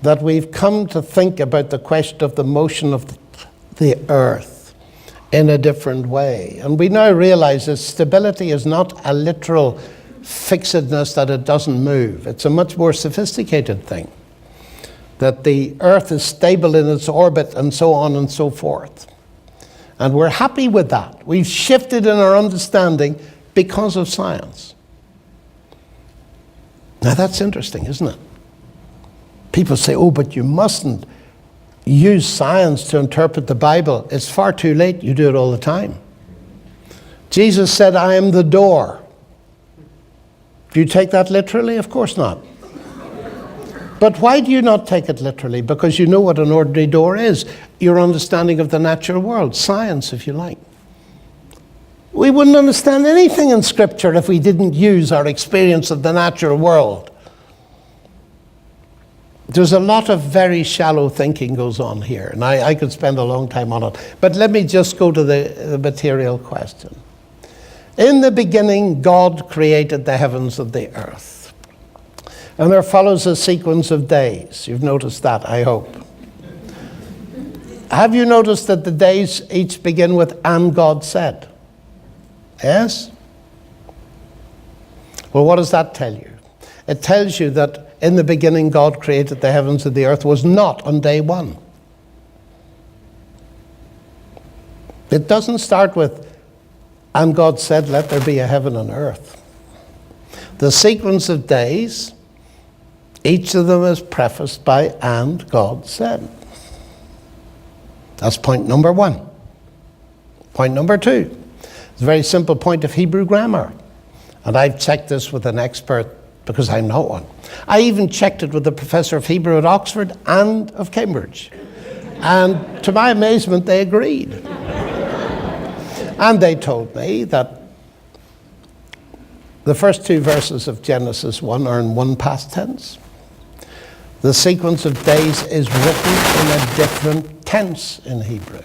that we've come to think about the question of the motion of the earth in a different way. And we now realize that stability is not a literal fixedness that it doesn't move. It's a much more sophisticated thing. That the earth is stable in its orbit and so on and so forth. And we're happy with that. We've shifted in our understanding because of science. Now that's interesting, isn't it? People say, oh, but you mustn't use science to interpret the Bible. It's far too late. You do it all the time. Jesus said, I am the door. Do you take that literally? Of course not. But why do you not take it literally? Because you know what an ordinary door is. Your understanding of the natural world. Science, if you like. We wouldn't understand anything in Scripture if we didn't use our experience of the natural world. There's a lot of very shallow thinking goes on here, and I could spend a long time on it. But let me just go to the material question. In the beginning, God created the heavens and the earth. And there follows a sequence of days. You've noticed that, I hope. Have you noticed that the days each begin with, and God said? Yes? Well, what does that tell you? It tells you that in the beginning God created the heavens and the earth was not on day one. It doesn't start with, and God said, let there be a heaven and earth. The sequence of days, each of them is prefaced by, and God said. That's point number one. Point number two. It's a very simple point of Hebrew grammar. And I've checked this with an expert because I'm not one. I even checked it with a professor of Hebrew at Oxford and of Cambridge. And to my amazement, they agreed. And they told me that the first two verses of Genesis 1 are in one past tense. The sequence of days is written in a different tense in Hebrew.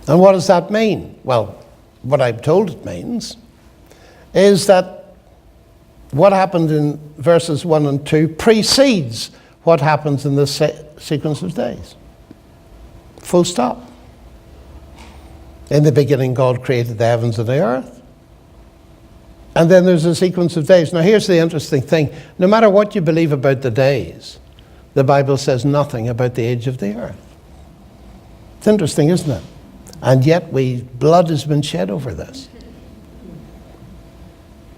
And what does that mean? Well, what I'm told it means is that what happened in verses 1 and 2 precedes what happens in this sequence of days. Full stop. In the beginning, God created the heavens and the earth. And then there's a sequence of days. Now, here's the interesting thing. No matter what you believe about the days, the Bible says nothing about the age of the earth. It's interesting, isn't it? And yet, blood has been shed over this.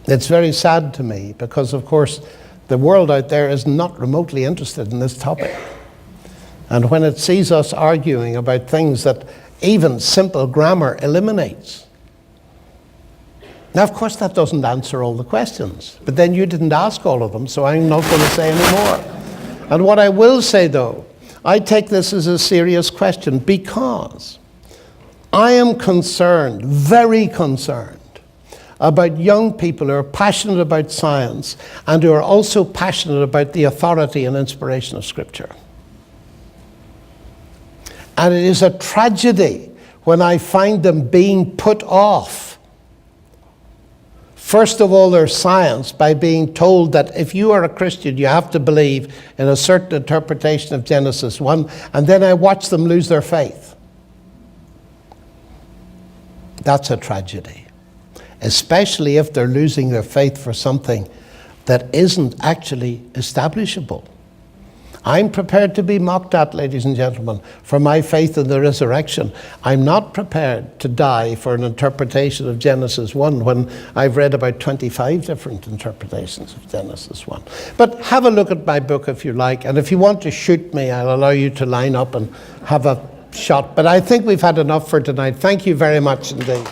It's very sad to me because, of course, the world out there is not remotely interested in this topic. And when it sees us arguing about things that even simple grammar eliminates. Now, of course, that doesn't answer all the questions. But then you didn't ask all of them, so I'm not going to say any more. And what I will say, though, I take this as a serious question because I am concerned, very concerned, about young people who are passionate about science and who are also passionate about the authority and inspiration of Scripture. And it is a tragedy when I find them being put off, first of all, their science, by being told that if you are a Christian, you have to believe in a certain interpretation of Genesis 1, and then I watch them lose their faith. That's a tragedy, especially if they're losing their faith for something that isn't actually establishable. I'm prepared to be mocked at, ladies and gentlemen, for my faith in the resurrection. I'm not prepared to die for an interpretation of Genesis 1 when I've read about 25 different interpretations of Genesis 1. But have a look at my book if you like, and if you want to shoot me, I'll allow you to line up and have a shot. But I think we've had enough for tonight. Thank you very much indeed.